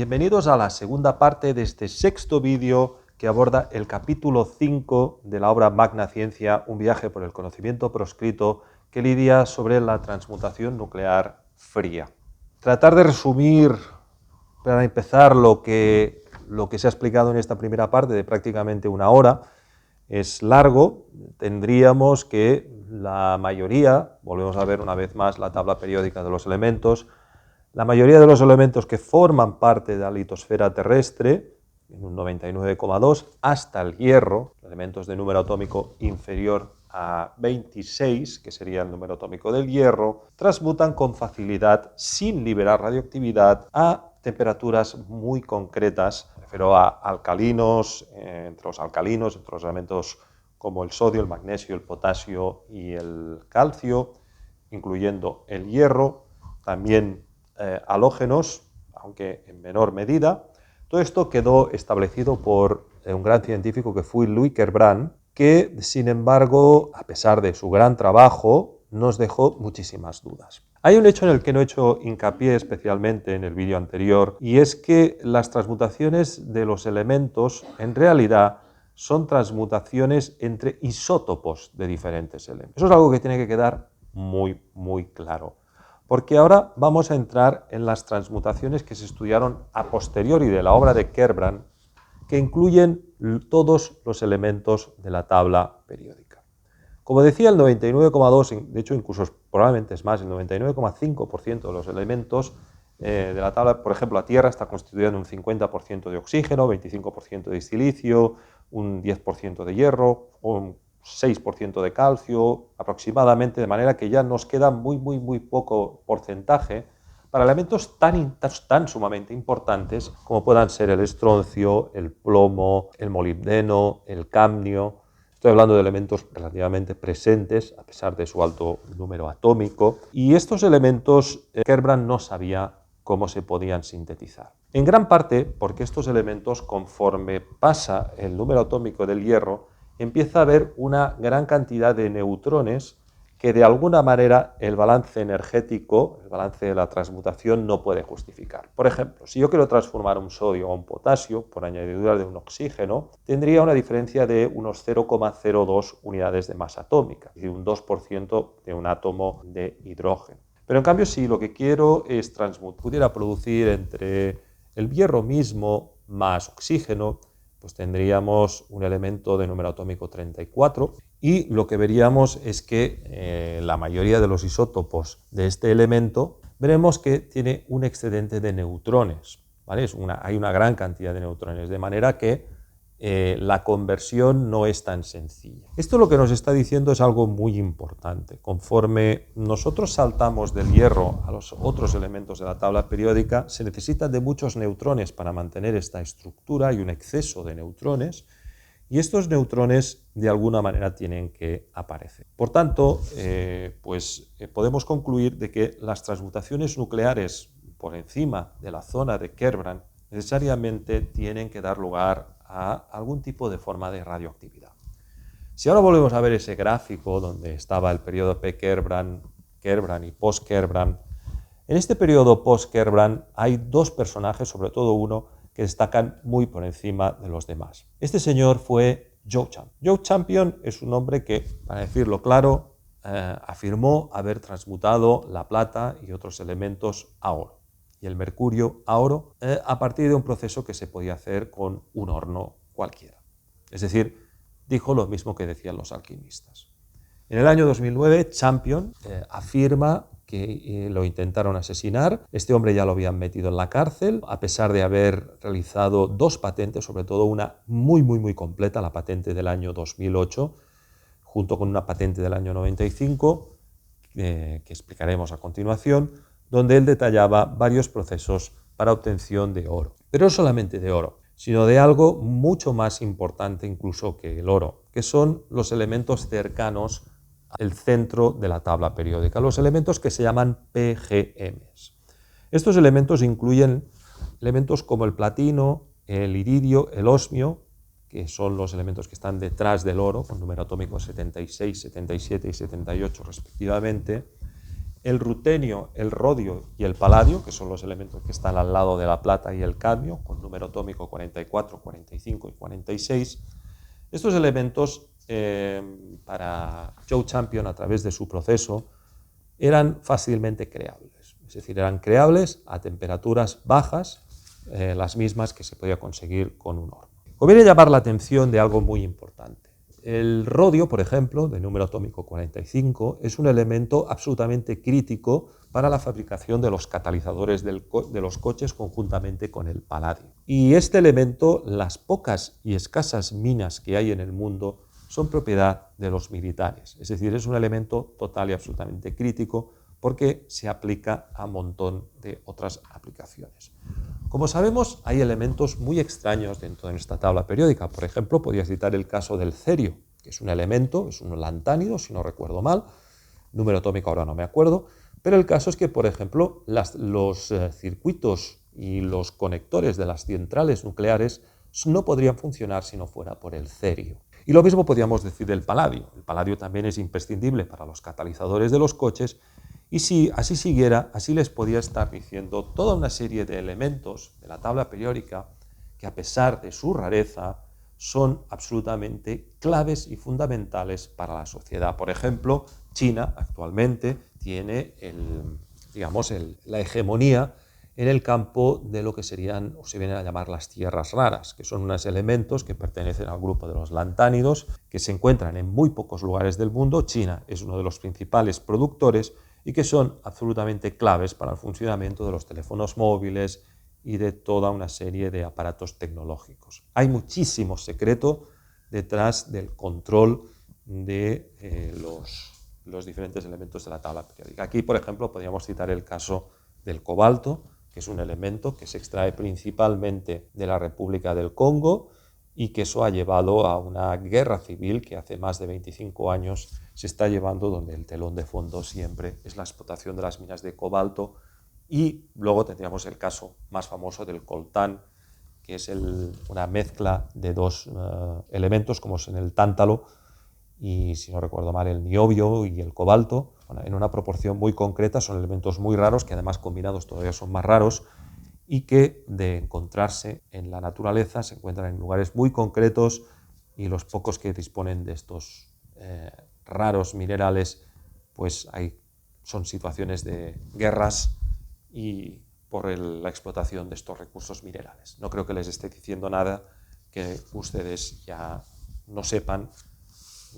Bienvenidos a la segunda parte de este sexto vídeo que aborda el capítulo 5 de la obra Magna Ciencia, un viaje por el conocimiento proscrito, que lidia sobre la transmutación nuclear fría. Tratar de resumir, para empezar, lo que se ha explicado en esta primera parte de prácticamente una hora es largo. Tendríamos que la mayoría, volvemos a ver una vez más la tabla periódica de los elementos, la mayoría de los elementos que forman parte de la litosfera terrestre, en un 99,2, hasta el hierro, elementos de número atómico inferior a 26, que sería el número atómico del hierro, transmutan con facilidad, sin liberar radioactividad, a temperaturas muy concretas. Me refiero a alcalinos, entre los elementos como el sodio, el magnesio, el potasio y el calcio, incluyendo el hierro, también halógenos, aunque en menor medida. Todo esto quedó establecido por un gran científico que fue Louis Kerbrand, que, sin embargo, a pesar de su gran trabajo, nos dejó muchísimas dudas. Hay un hecho en el que no he hecho hincapié especialmente en el vídeo anterior, y es que las transmutaciones de los elementos, en realidad, son transmutaciones entre isótopos de diferentes elementos. Eso es algo que tiene que quedar muy claro, porque ahora vamos a entrar en las transmutaciones que se estudiaron a posteriori de la obra de Kerbrand, que incluyen todos los elementos de la tabla periódica. Como decía, el 99,2, de hecho incluso probablemente es más, el 99,5% de los elementos de la tabla, por ejemplo, la Tierra está constituida en un 50% de oxígeno, 25% de silicio, un 10% de hierro, un 6% de calcio aproximadamente, de manera que ya nos queda muy poco porcentaje para elementos tan sumamente importantes como puedan ser el estroncio, el plomo, el molibdeno, el cadmio. Estoy hablando de elementos relativamente presentes, a pesar de su alto número atómico, y estos elementos Kerbrand no sabía cómo se podían sintetizar. En gran parte porque estos elementos, conforme pasa el número atómico del hierro, empieza a haber una gran cantidad de neutrones que de alguna manera el balance energético, el balance de la transmutación no puede justificar. Por ejemplo, si yo quiero transformar un sodio a un potasio por añadidura de un oxígeno, tendría una diferencia de unos 0,02 unidades de masa atómica, es decir, un 2% de un átomo de hidrógeno. Pero en cambio, si lo que quiero es pudiera producir entre el hierro mismo más oxígeno, pues tendríamos un elemento de número atómico 34, y lo que veríamos es que la mayoría de los isótopos de este elemento veremos que tiene un excedente de neutrones, ¿vale? Hay una gran cantidad de neutrones, de manera que la conversión no es tan sencilla. Esto lo que nos está diciendo es algo muy importante. Conforme nosotros saltamos del hierro a los otros elementos de la tabla periódica, se necesitan de muchos neutrones para mantener esta estructura, hay un exceso de neutrones, y estos neutrones de alguna manera tienen que aparecer. Por tanto, podemos concluir de que las transmutaciones nucleares por encima de la zona de Kerbrand necesariamente tienen que dar lugar a algún tipo de forma de radioactividad. Si ahora volvemos a ver ese gráfico donde estaba el periodo pre-Kerbrand, Kerbrand y post-Kerbrand, en este periodo post-Kerbrand hay dos personajes, sobre todo uno, que destacan muy por encima de los demás. Este señor fue Joe Champion. Joe Champion es un hombre que, para decirlo claro, afirmó haber transmutado la plata y otros elementos a oro, y el mercurio a oro, a partir de un proceso que se podía hacer con un horno cualquiera. Es decir, dijo lo mismo que decían los alquimistas. En el año 2009, Champion afirma que lo intentaron asesinar. Este hombre ya lo habían metido en la cárcel, a pesar de haber realizado dos patentes, sobre todo una muy completa, la patente del año 2008, junto con una patente del año 95, que explicaremos a continuación, donde él detallaba varios procesos para obtención de oro. Pero no solamente de oro, sino de algo mucho más importante incluso que el oro, que son los elementos cercanos al centro de la tabla periódica, los elementos que se llaman PGMs. Estos elementos incluyen elementos como el platino, el iridio, el osmio, que son los elementos que están detrás del oro, con número atómico 76, 77 y 78 respectivamente, el rutenio, el rodio y el paladio, que son los elementos que están al lado de la plata y el cadmio, con número atómico 44, 45 y 46. Estos elementos, para Joe Champion, a través de su proceso, eran fácilmente creables. Es decir, eran creables a temperaturas bajas, las mismas que se podía conseguir con un horno. Conviene llamar la atención de algo muy importante. El rodio, por ejemplo, de número atómico 45, es un elemento absolutamente crítico para la fabricación de los catalizadores de los coches conjuntamente con el paladio. Y este elemento, las pocas y escasas minas que hay en el mundo, son propiedad de los militares. Es decir, es un elemento total y absolutamente crítico porque se aplica a un montón de otras aplicaciones. Como sabemos, hay elementos muy extraños dentro de nuestra tabla periódica. Por ejemplo, podría citar el caso del cerio, que es un elemento, es un lantánido, si no recuerdo mal, número atómico ahora no me acuerdo, pero el caso es que, por ejemplo, los circuitos y los conectores de las centrales nucleares no podrían funcionar si no fuera por el cerio. Y lo mismo podríamos decir del paladio. El paladio también es imprescindible para los catalizadores de los coches. Y si así siguiera, así les podía estar diciendo toda una serie de elementos de la tabla periódica que, a pesar de su rareza, son absolutamente claves y fundamentales para la sociedad. Por ejemplo, China actualmente tiene la hegemonía en el campo de lo que serían, o se vienen a llamar, las tierras raras, que son unos elementos que pertenecen al grupo de los lantánidos, que se encuentran en muy pocos lugares del mundo. China es uno de los principales productores y que son absolutamente claves para el funcionamiento de los teléfonos móviles y de toda una serie de aparatos tecnológicos. Hay muchísimo secreto detrás del control de los diferentes elementos de la tabla periódica. Aquí, por ejemplo, podríamos citar el caso del cobalto, que es un elemento que se extrae principalmente de la República del Congo y que eso ha llevado a una guerra civil que hace más de 25 años se está llevando, donde el telón de fondo siempre es la explotación de las minas de cobalto. Y luego tendríamos el caso más famoso del coltán, que es una mezcla de dos elementos, como es en el tántalo y, si no recuerdo mal, el niobio y el cobalto, en una proporción muy concreta. Son elementos muy raros, que además combinados todavía son más raros, y que, de encontrarse en la naturaleza, se encuentran en lugares muy concretos, y los pocos que disponen de estos raros minerales, pues son situaciones de guerras y por la explotación de estos recursos minerales. No creo que les esté diciendo nada que ustedes ya no sepan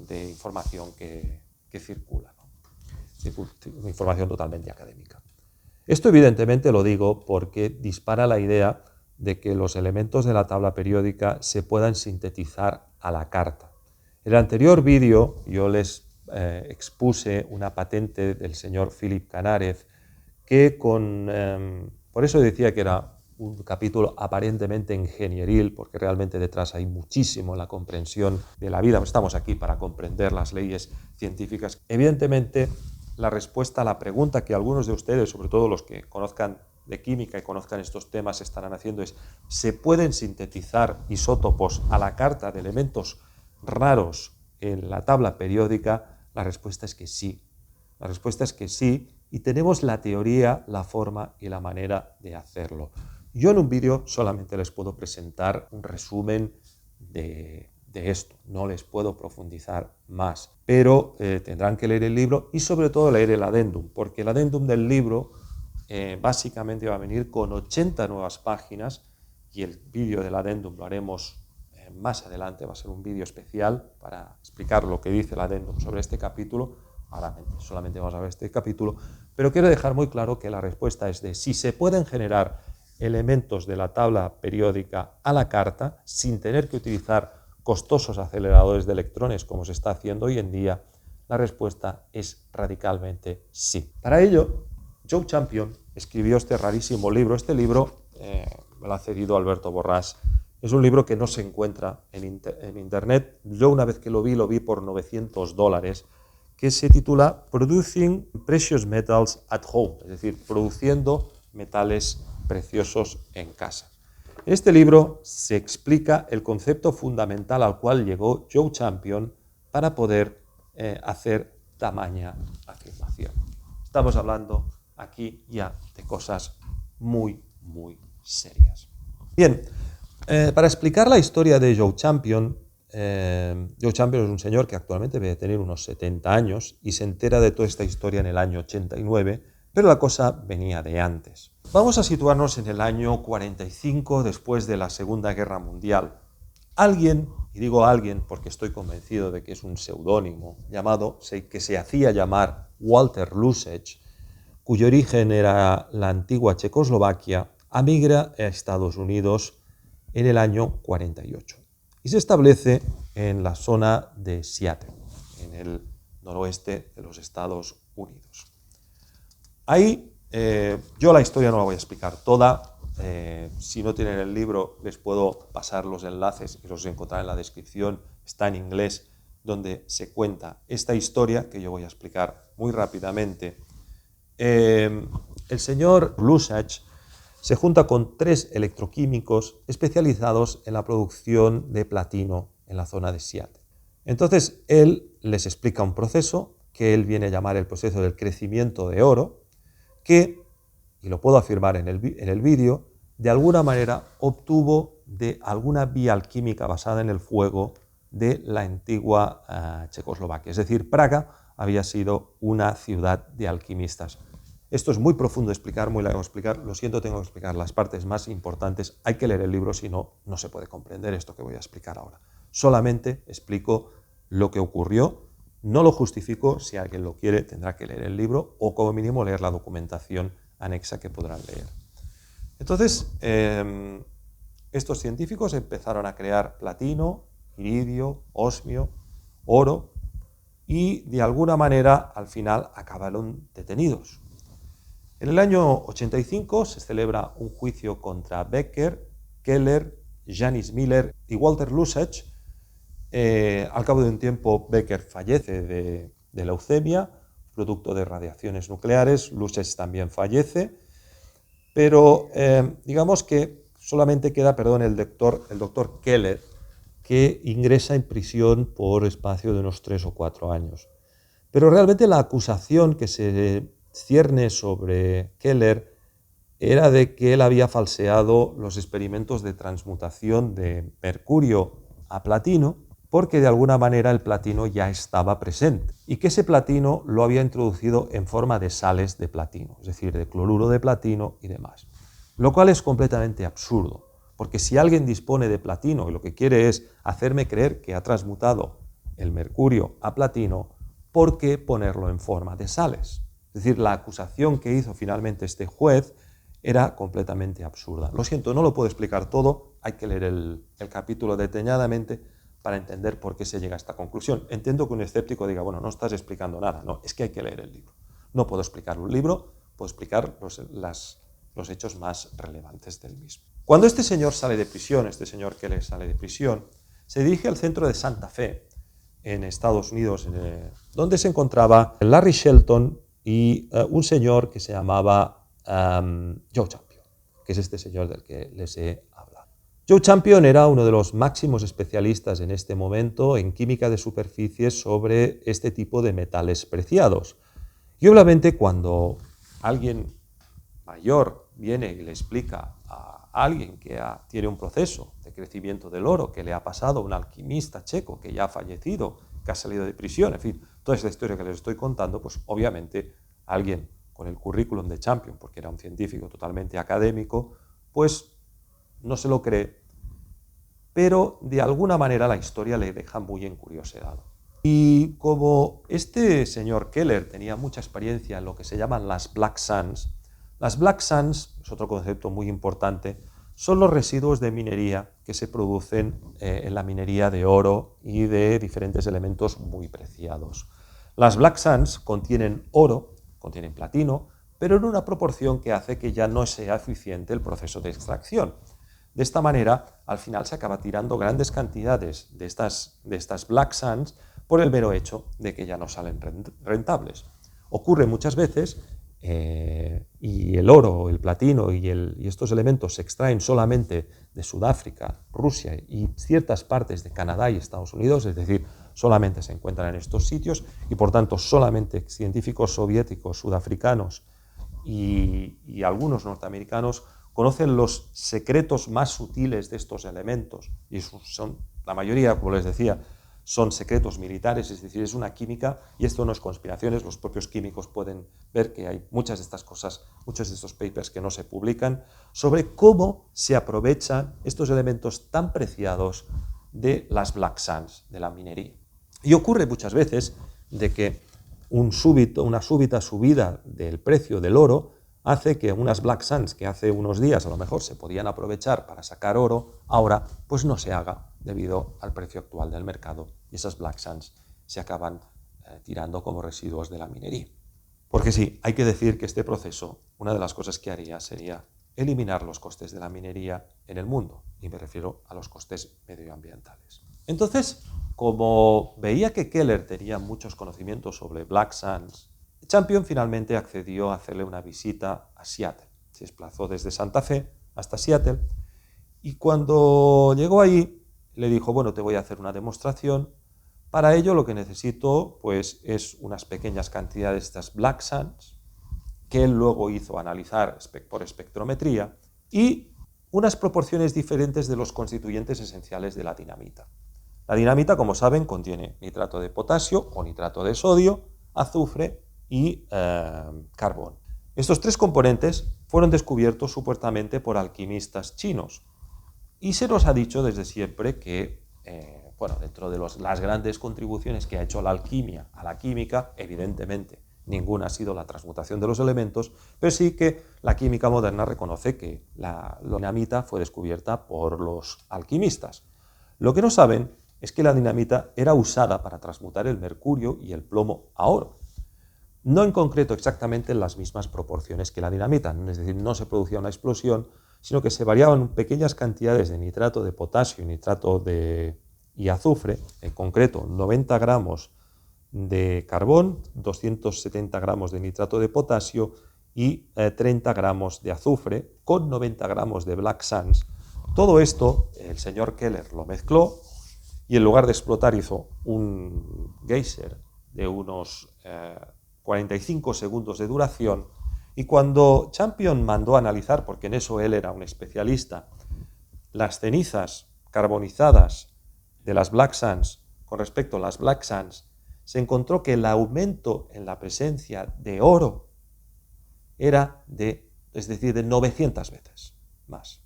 de información que circula, ¿no? Información totalmente académica. Esto, evidentemente, lo digo porque dispara la idea de que los elementos de la tabla periódica se puedan sintetizar a la carta. En el anterior vídeo yo les expuse una patente del señor Philip Canárez que por eso decía que era un capítulo aparentemente ingenieril, porque realmente detrás hay muchísimo en la comprensión de la vida. Estamos aquí para comprender las leyes científicas. Evidentemente, la respuesta a la pregunta que algunos de ustedes, sobre todo los que conozcan de química y conozcan estos temas, estarán haciendo es: ¿se pueden sintetizar isótopos a la carta de elementos raros en la tabla periódica? La respuesta es que sí. La respuesta es que sí, y tenemos la teoría, la forma y la manera de hacerlo. Yo en un vídeo solamente les puedo presentar un resumen de esto, no les puedo profundizar más, pero tendrán que leer el libro y sobre todo leer el adendum, porque el adendum del libro básicamente va a venir con 80 nuevas páginas, y el vídeo del adendum lo haremos más adelante. Va a ser un vídeo especial para explicar lo que dice el adendum sobre este capítulo. Ahora solamente vamos a ver este capítulo, pero quiero dejar muy claro que la respuesta es de si se pueden generar elementos de la tabla periódica a la carta sin tener que utilizar costosos aceleradores de electrones como se está haciendo hoy en día. La respuesta es radicalmente sí. Para ello, Joe Champion escribió este rarísimo libro. Este libro me lo ha cedido Alberto Borràs. Es un libro que no se encuentra en internet. Yo, una vez que lo vi por $900, que se titula Producing Precious Metals at Home, es decir, produciendo metales preciosos en casa. En este libro se explica el concepto fundamental al cual llegó Joe Champion para poder hacer tamaña afirmación. Estamos hablando aquí ya de cosas muy, muy serias. Bien, para explicar la historia de Joe Champion es un señor que actualmente debe tener unos 70 años y se entera de toda esta historia en el año 89, pero la cosa venía de antes. Vamos a situarnos en el año 45 después de la Segunda Guerra Mundial. Alguien, y digo alguien porque estoy convencido de que es un seudónimo, que se hacía llamar Walter Lussech, cuyo origen era la antigua Checoslovaquia, emigra a Estados Unidos en el año 48 y se establece en la zona de Seattle, en el noroeste de los Estados Unidos. Ahí, yo la historia no la voy a explicar toda. Si no tienen el libro, les puedo pasar los enlaces y los encontrarán en la descripción. Está en inglés, donde se cuenta esta historia que yo voy a explicar muy rápidamente. El señor Lussech se junta con 3 electroquímicos especializados en la producción de platino en la zona de Seattle. Entonces, él les explica un proceso que él viene a llamar el proceso del crecimiento de oro, que, y lo puedo afirmar en el vídeo, de alguna manera obtuvo de alguna vía alquímica basada en el fuego de la antigua Checoslovaquia. Es decir, Praga había sido una ciudad de alquimistas. Esto es muy profundo de explicar, muy largo de explicar. Lo siento, tengo que explicar las partes más importantes. Hay que leer el libro, si no, no se puede comprender esto que voy a explicar ahora. Solamente explico lo que ocurrió. No lo justifico. Si alguien lo quiere, tendrá que leer el libro o, como mínimo, leer la documentación anexa que podrán leer. Entonces, estos científicos empezaron a crear platino, iridio, osmio, oro y, de alguna manera, al final acabaron detenidos. En el año 85 se celebra un juicio contra Becker, Keller, Janis Miller y Walter Lussech. Al cabo de un tiempo, Becker fallece de leucemia, producto de radiaciones nucleares. Lussech también fallece, pero digamos que solamente queda, el doctor Keller, que ingresa en prisión por espacio de unos 3 o 4 años. Pero realmente la acusación que se cierne sobre Keller era de que él había falseado los experimentos de transmutación de mercurio a platino, porque de alguna manera el platino ya estaba presente y que ese platino lo había introducido en forma de sales de platino, es decir, de cloruro de platino y demás. Lo cual es completamente absurdo, porque si alguien dispone de platino y lo que quiere es hacerme creer que ha transmutado el mercurio a platino, ¿por qué ponerlo en forma de sales? Es decir, la acusación que hizo finalmente este juez era completamente absurda. Lo siento, no lo puedo explicar todo, hay que leer el capítulo detalladamente para entender por qué se llega a esta conclusión. Entiendo que un escéptico diga, bueno, no estás explicando nada. No, es que hay que leer el libro. No puedo explicar un libro, puedo explicar los hechos más relevantes del mismo. Cuando este señor sale de prisión, este señor Keller sale de prisión, se dirige al centro de Santa Fe, en Estados Unidos, donde se encontraba Larry Shelton y un señor que se llamaba Joe Champion, que es este señor del que les he hablado. Joe Champion era uno de los máximos especialistas en este momento en química de superficies sobre este tipo de metales preciados. Y obviamente cuando alguien mayor viene y le explica a alguien que tiene un proceso de crecimiento del oro que le ha pasado a un alquimista checo que ya ha fallecido, que ha salido de prisión, en fin, toda esta historia que les estoy contando, pues obviamente alguien con el currículum de Champion, porque era un científico totalmente académico, pues no se lo cree, pero de alguna manera la historia le deja muy encuriosidad. Y como este señor Keller tenía mucha experiencia en lo que se llaman las Black Sands, las Black Sands, es otro concepto muy importante, son los residuos de minería que se producen en la minería de oro y de diferentes elementos muy preciados. Las Black Sands contienen oro, contienen platino, pero en una proporción que hace que ya no sea eficiente el proceso de extracción. De esta manera, al final se acaba tirando grandes cantidades de estas Black Sands por el mero hecho de que ya no salen rentables. Ocurre muchas veces y el oro, el platino y estos elementos se extraen solamente de Sudáfrica, Rusia y ciertas partes de Canadá y Estados Unidos, es decir, solamente se encuentran en estos sitios y por tanto solamente científicos soviéticos, sudafricanos y algunos norteamericanos conocen los secretos más sutiles de estos elementos y son, la mayoría, como les decía, son secretos militares, es decir, es una química, y esto no es conspiraciones, los propios químicos pueden ver que hay muchas de estas cosas, muchos de estos papers que no se publican, sobre cómo se aprovechan estos elementos tan preciados de las black sands, de la minería. Y ocurre muchas veces de que una súbita subida del precio del oro hace que unas black sands que hace unos días a lo mejor se podían aprovechar para sacar oro, ahora pues no se haga debido al precio actual del mercado y esas black sands se acaban tirando como residuos de la minería. Porque sí, hay que decir que este proceso, una de las cosas que haría sería eliminar los costes de la minería en el mundo, y me refiero a los costes medioambientales. Entonces, como veía que Keller tenía muchos conocimientos sobre black sands, Champion finalmente accedió a hacerle una visita a Seattle. Se desplazó desde Santa Fe hasta Seattle y cuando llegó allí le dijo, bueno, te voy a hacer una demostración. Para ello lo que necesito pues, es unas pequeñas cantidades de estas black sands que él luego hizo analizar por espectrometría y unas proporciones diferentes de los constituyentes esenciales de la dinamita. La dinamita, como saben, contiene nitrato de potasio o nitrato de sodio, azufre y carbón. Estos tres componentes fueron descubiertos supuestamente por alquimistas chinos y se nos ha dicho desde siempre que, dentro de las grandes contribuciones que ha hecho la alquimia a la química, evidentemente ninguna ha sido la transmutación de los elementos, pero sí que la química moderna reconoce que la dinamita fue descubierta por los alquimistas. Lo que no saben es que la dinamita era usada para transmutar el mercurio y el plomo a oro. No en concreto exactamente en las mismas proporciones que la dinamita, es decir, no se producía una explosión, sino que se variaban pequeñas cantidades de nitrato de potasio y azufre, en concreto 90 gramos de carbón, 270 gramos de nitrato de potasio y 30 gramos de azufre, con 90 gramos de black sands. Todo esto el señor Keller lo mezcló y en lugar de explotar hizo un geyser de unos 45 segundos de duración, y cuando Champion mandó a analizar, porque en eso él era un especialista, las cenizas carbonizadas de las black sands con respecto a las black sands, se encontró que el aumento en la presencia de oro era de 900 veces más.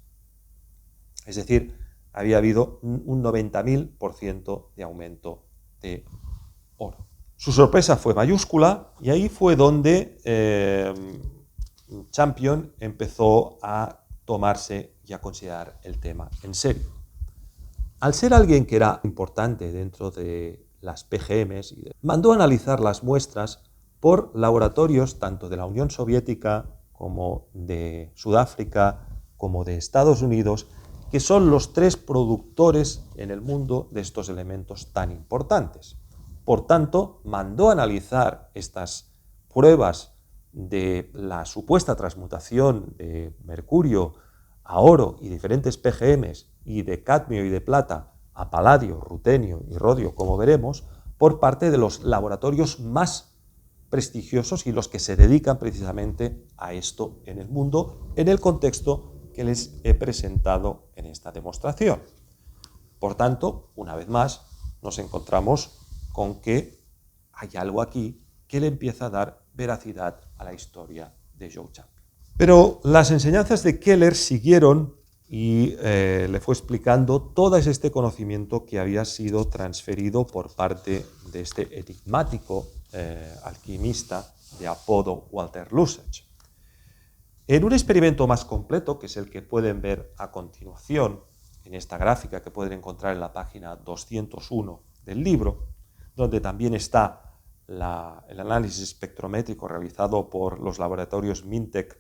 Es decir, había habido un 90.000% de aumento de oro. Su sorpresa fue mayúscula y ahí fue donde Champion empezó a tomarse y a considerar el tema en serio. Al ser alguien que era importante dentro de las PGMs, mandó a analizar las muestras por laboratorios tanto de la Unión Soviética como de Sudáfrica como de Estados Unidos, que son los tres productores en el mundo de estos elementos tan importantes. Por tanto, mandó a analizar estas pruebas de la supuesta transmutación de mercurio a oro y diferentes PGMs y de cadmio y de plata a paladio, rutenio y rodio, como veremos, por parte de los laboratorios más prestigiosos y los que se dedican precisamente a esto en el mundo, en el contexto que les he presentado en esta demostración. Por tanto, una vez más, nos encontramos con que hay algo aquí que le empieza a dar veracidad a la historia de Joe Champion. Pero las enseñanzas de Keller siguieron y le fue explicando todo este conocimiento que había sido transferido por parte de este enigmático alquimista de apodo Walter Lussach. En un experimento más completo, que es el que pueden ver a continuación en esta gráfica que pueden encontrar en la página 201 del libro, donde también está el análisis espectrométrico realizado por los laboratorios Mintec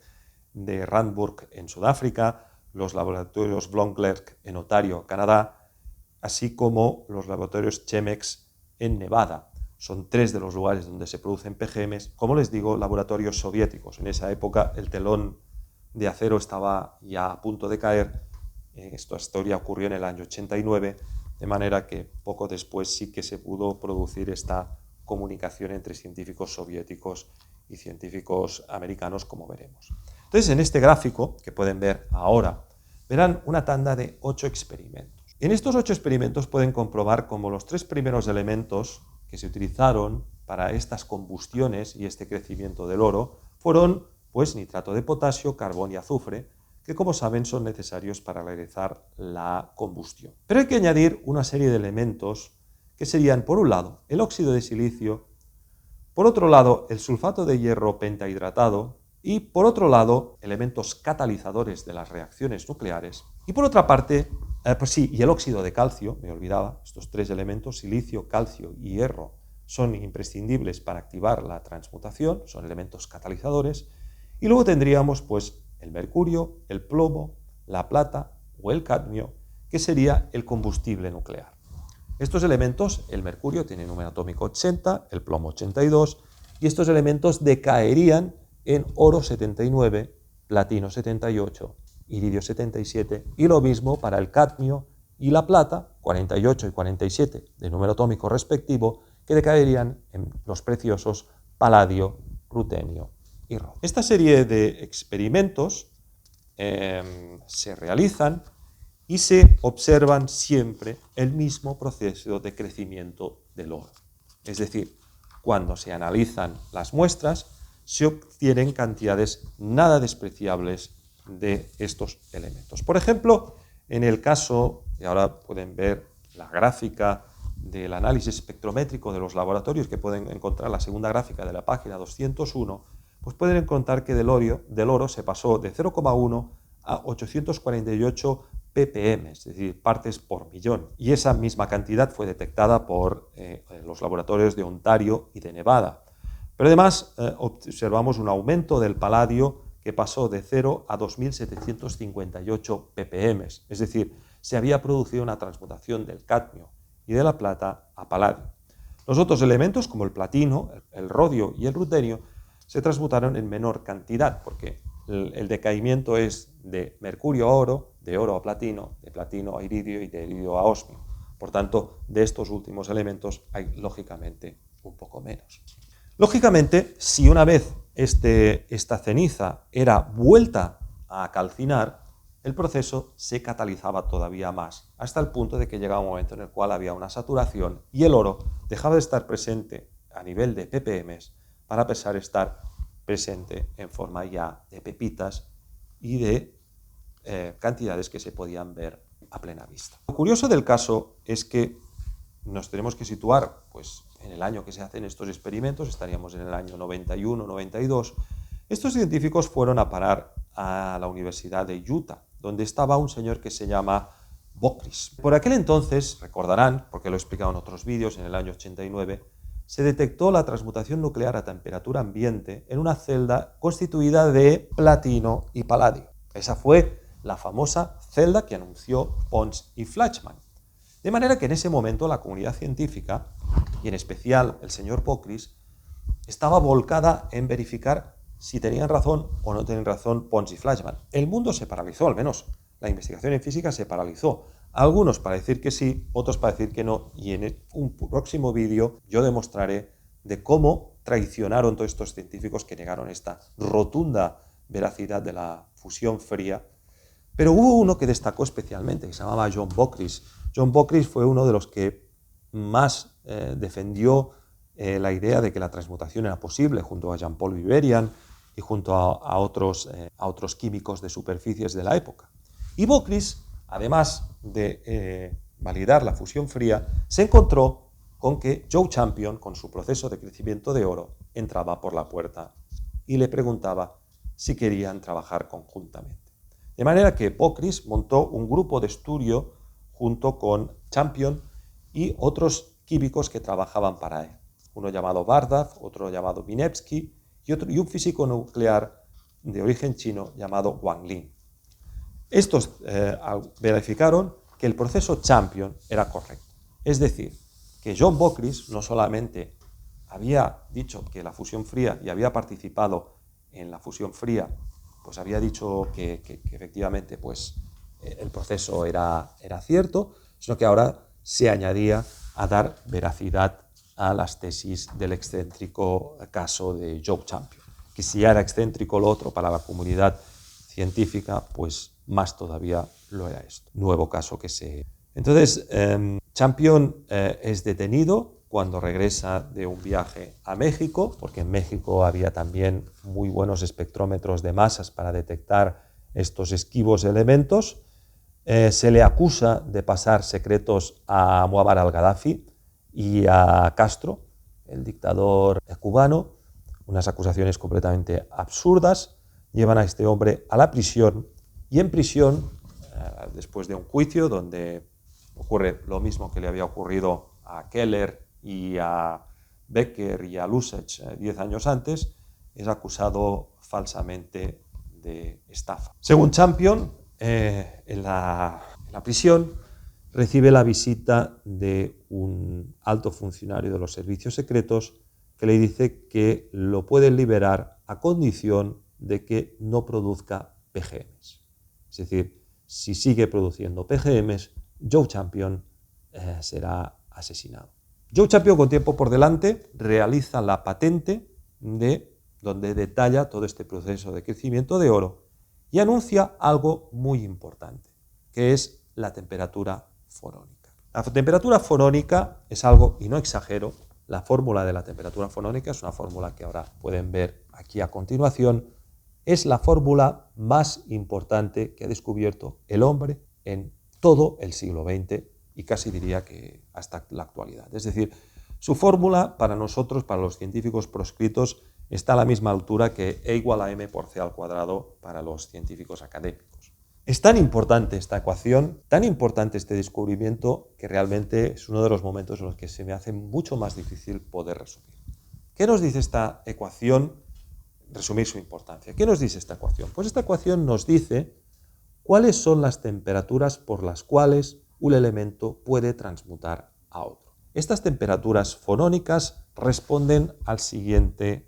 de Randburg en Sudáfrica, los laboratorios Blomklerk en Ontario, Canadá, así como los laboratorios Chemex en Nevada. son 3 de los lugares donde se producen PGMs, como les digo, laboratorios soviéticos. En esa época el telón de acero estaba ya a punto de caer. Esta historia ocurrió en el año 89, de manera que poco después sí que se pudo producir esta comunicación entre científicos soviéticos y científicos americanos, como veremos. Entonces, en este gráfico, que pueden ver ahora, verán una tanda de 8 experimentos. En estos 8 experimentos pueden comprobar cómo los 3 primeros elementos que se utilizaron para estas combustiones y este crecimiento del oro fueron pues nitrato de potasio, carbón y azufre, que como saben son necesarios para realizar la combustión. Pero hay que añadir una serie de elementos que serían, por un lado, el óxido de silicio, por otro lado, el sulfato de hierro pentahidratado y, por otro lado, elementos catalizadores de las reacciones nucleares. Y por otra parte, y el óxido de calcio, me olvidaba, estos 3 elementos, silicio, calcio y hierro, son imprescindibles para activar la transmutación, son elementos catalizadores. Y luego tendríamos pues el mercurio, el plomo, la plata o el cadmio, que sería el combustible nuclear. Estos elementos, el mercurio tiene número atómico 80, el plomo 82, y estos elementos decaerían en oro 79, platino 78, iridio 77, y lo mismo para el cadmio y la plata, 48 y 47 de número atómico respectivo, que decaerían en los preciosos paladio, rutenio y rodio. Esta serie de experimentos se realizan y se observan siempre el mismo proceso de crecimiento del oro. Es decir, cuando se analizan las muestras, se obtienen cantidades nada despreciables de estos elementos. Por ejemplo, en el caso, y ahora pueden ver la gráfica del análisis espectrométrico de los laboratorios, que pueden encontrar la segunda gráfica de la página 201, pues pueden encontrar que del oro se pasó de 0,1 a 848 ppm, es decir, partes por millón. Y esa misma cantidad fue detectada por los laboratorios de Ontario y de Nevada. Pero además observamos un aumento del paladio que pasó de 0 a 2.758 ppm, es decir, se había producido una transmutación del cadmio y de la plata a paladio. Los otros elementos, como el platino, el rodio y el rutenio, se transmutaron en menor cantidad, porque el decaimiento es de mercurio a oro, de oro a platino, de platino a iridio y de iridio a osmio. Por tanto, de estos últimos elementos hay, lógicamente, un poco menos. Lógicamente, si una vez esta ceniza era vuelta a calcinar, el proceso se catalizaba todavía más, hasta el punto de que llegaba un momento en el cual había una saturación y el oro dejaba de estar presente a nivel de ppm para pasar a estar presente en forma ya de pepitas y de cantidades que se podían ver a plena vista. Lo curioso del caso es que nos tenemos que situar pues, en el año que se hacen estos experimentos, estaríamos en el año 91-92. Estos científicos fueron a parar a la Universidad de Utah, donde estaba un señor que se llama Bockris. Por aquel entonces, recordarán, porque lo he explicado en otros vídeos, en el año 89, se detectó la transmutación nuclear a temperatura ambiente en una celda constituida de platino y paladio. Esa fue la famosa celda que anunció Pons y Fleischmann. De manera que en ese momento la comunidad científica, y en especial el señor Bockris, estaba volcada en verificar si tenían razón o no tenían razón Pons y Fleischmann. El mundo se paralizó, al menos la investigación en física se paralizó. Algunos para decir que sí, otros para decir que no, y en un próximo vídeo yo demostraré de cómo traicionaron todos estos científicos que negaron esta rotunda veracidad de la fusión fría. Pero hubo uno que destacó especialmente, que se llamaba John Bockris. John Bockris fue uno de los que más defendió la idea de que la transmutación era posible, junto a Jean-Paul Viverian y junto a otros químicos de superficies de la época. Y Bockris, además de validar la fusión fría, se encontró con que Joe Champion, con su proceso de crecimiento de oro, entraba por la puerta y le preguntaba si querían trabajar conjuntamente. De manera que Bockris montó un grupo de estudio junto con Champion y otros químicos que trabajaban para él. Uno llamado Bardav, otro llamado Vinevsky y un físico nuclear de origen chino llamado Wang Lin. Estos verificaron que el proceso Champion era correcto. Es decir, que John Bockris no solamente había dicho que la fusión fría y había participado en la fusión fría, pues había dicho que efectivamente pues, el proceso era cierto, sino que ahora se añadía a dar veracidad a las tesis del excéntrico caso de Joe Champion, que si ya era excéntrico lo otro para la comunidad científica, pues más todavía lo era esto. Nuevo caso que se... Entonces, Champion es detenido cuando regresa de un viaje a México, porque en México había también muy buenos espectrómetros de masas para detectar estos esquivos elementos. Se le acusa de pasar secretos a Muammar al-Gaddafi y a Castro, el dictador cubano, unas acusaciones completamente absurdas. Llevan a este hombre a la prisión y en prisión, después de un juicio donde ocurre lo mismo que le había ocurrido a Keller y a Becker y a Lusach 10 años antes, es acusado falsamente de estafa. Según Champion, en la prisión recibe la visita de un alto funcionario de los servicios secretos que le dice que lo pueden liberar a condición de que no produzca PGMs. Es decir, si sigue produciendo PGMs, Joe Champion será asesinado. Joe Champion, con tiempo por delante, realiza la patente donde detalla todo este proceso de crecimiento de oro y anuncia algo muy importante, que es la temperatura fonónica. La temperatura fonónica es algo, y no exagero, la fórmula de la temperatura fonónica es una fórmula que ahora pueden ver aquí a continuación, es la fórmula más importante que ha descubierto el hombre en todo el siglo XX y casi diría que hasta la actualidad. Es decir, su fórmula para nosotros, para los científicos proscritos, está a la misma altura que E igual a m por c al cuadrado para los científicos académicos. Es tan importante esta ecuación, tan importante este descubrimiento, que realmente es uno de los momentos en los que se me hace mucho más difícil poder resumir. ¿Qué nos dice esta ecuación? Resumir su importancia. ¿Qué nos dice esta ecuación? Pues esta ecuación nos dice cuáles son las temperaturas por las cuales un elemento puede transmutar a otro. Estas temperaturas fonónicas responden a la siguiente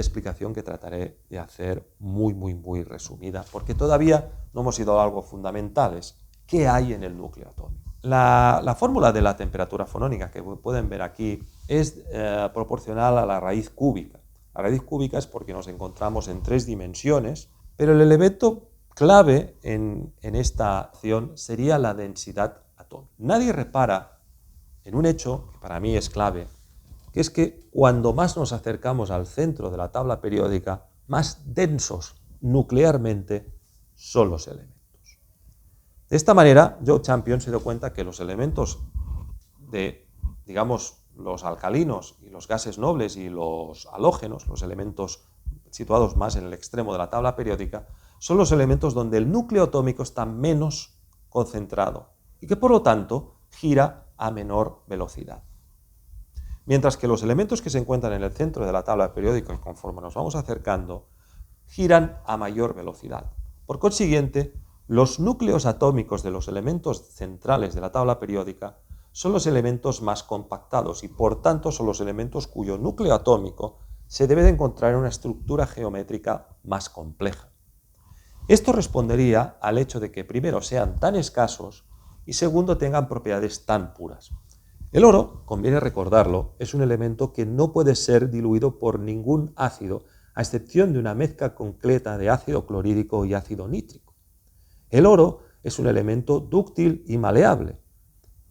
explicación que trataré de hacer muy resumida, porque todavía no hemos ido a algo fundamental, es ¿qué hay en el núcleo atómico? La fórmula de la temperatura fonónica que pueden ver aquí es proporcional a la raíz cúbica. La raíz cúbica es porque nos encontramos en 3 dimensiones, pero el elemento clave en esta acción sería la densidad atómica. Nadie repara en un hecho que para mí es clave, que es que cuando más nos acercamos al centro de la tabla periódica, más densos nuclearmente son los elementos. De esta manera, Joe Champion se dio cuenta que los elementos de, digamos, los alcalinos y los gases nobles y los halógenos, los elementos situados más en el extremo de la tabla periódica, son los elementos donde el núcleo atómico está menos concentrado y que por lo tanto gira a menor velocidad. Mientras que los elementos que se encuentran en el centro de la tabla periódica, conforme nos vamos acercando, giran a mayor velocidad. Por consiguiente, los núcleos atómicos de los elementos centrales de la tabla periódica son los elementos más compactados y por tanto son los elementos cuyo núcleo atómico se debe de encontrar en una estructura geométrica más compleja. Esto respondería al hecho de que primero sean tan escasos y segundo tengan propiedades tan puras. El oro, conviene recordarlo, es un elemento que no puede ser diluido por ningún ácido, a excepción de una mezcla completa de ácido clorhídrico y ácido nítrico. El oro es un elemento dúctil y maleable.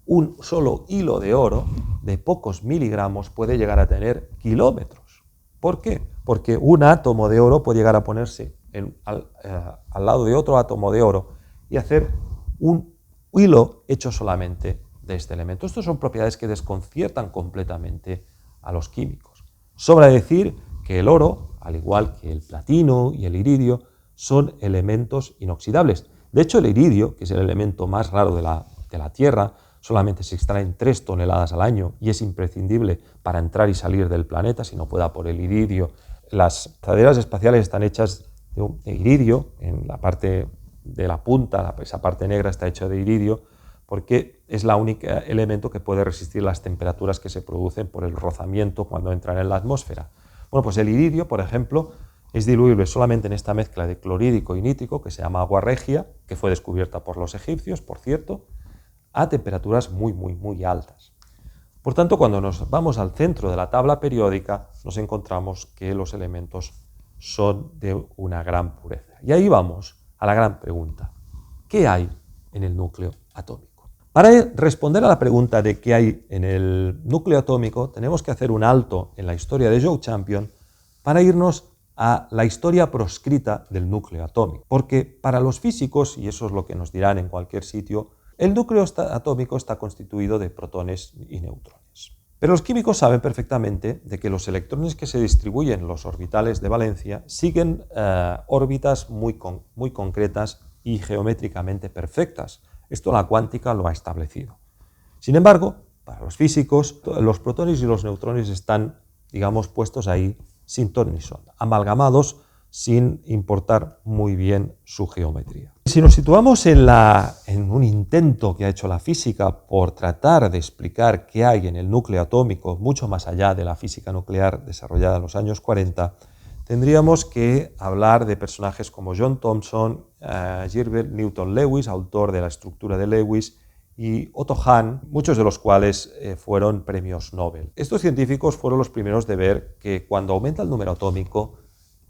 Un solo hilo de oro de pocos miligramos puede llegar a tener kilómetros. ¿Por qué? Porque un átomo de oro puede llegar a ponerse al lado de otro átomo de oro y hacer un hilo hecho solamente de este elemento. Estas son propiedades que desconciertan completamente a los químicos. Sobra decir que el oro, al igual que el platino y el iridio, son elementos inoxidables. De hecho, el iridio, que es el elemento más raro de la Tierra, solamente se extraen 3 toneladas al año y es imprescindible para entrar y salir del planeta, si no fuera por el iridio. Las praderas espaciales están hechas de iridio, en la parte de la punta, esa parte negra está hecha de iridio, porque es el único elemento que puede resistir las temperaturas que se producen por el rozamiento cuando entran en la atmósfera. Bueno, pues el iridio, por ejemplo, es diluible solamente en esta mezcla de clorhídrico y nítrico, que se llama agua regia, que fue descubierta por los egipcios, por cierto, a temperaturas muy altas. Por tanto, cuando nos vamos al centro de la tabla periódica, nos encontramos que los elementos son de una gran pureza. Y ahí vamos a la gran pregunta: ¿qué hay en el núcleo atómico? Para responder a la pregunta de qué hay en el núcleo atómico, tenemos que hacer un alto en la historia de Joe Champion para irnos a la historia proscrita del núcleo atómico. Porque para los físicos, y eso es lo que nos dirán en cualquier sitio, el núcleo atómico está constituido de protones y neutrones. Pero los químicos saben perfectamente de que los electrones que se distribuyen en los orbitales de valencia siguen órbitas muy concretas y geométricamente perfectas. Esto la cuántica lo ha establecido. Sin embargo, para los físicos, los protones y los neutrones están, digamos, puestos ahí sin ton ni son, amalgamados sin importar muy bien su geometría. Si nos situamos en un intento que ha hecho la física por tratar de explicar qué hay en el núcleo atómico, mucho más allá de la física nuclear desarrollada en los años 40, tendríamos que hablar de personajes como John Thomson, Gilbert Newton Lewis, autor de la estructura de Lewis, y Otto Hahn, muchos de los cuales fueron premios Nobel. Estos científicos fueron los primeros de ver que cuando aumenta el número atómico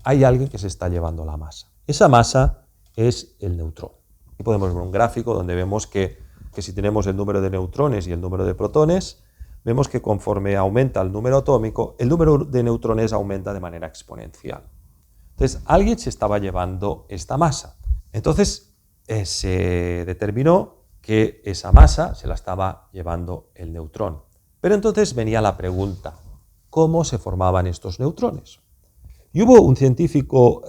hay alguien que se está llevando la masa. Esa masa es el neutrón. Aquí podemos ver un gráfico donde vemos que si tenemos el número de neutrones y el número de protones, vemos que conforme aumenta el número atómico, el número de neutrones aumenta de manera exponencial. Entonces, alguien se estaba llevando esta masa. Entonces, se determinó que esa masa se la estaba llevando el neutrón. Pero entonces venía la pregunta: ¿cómo se formaban estos neutrones? Y hubo un científico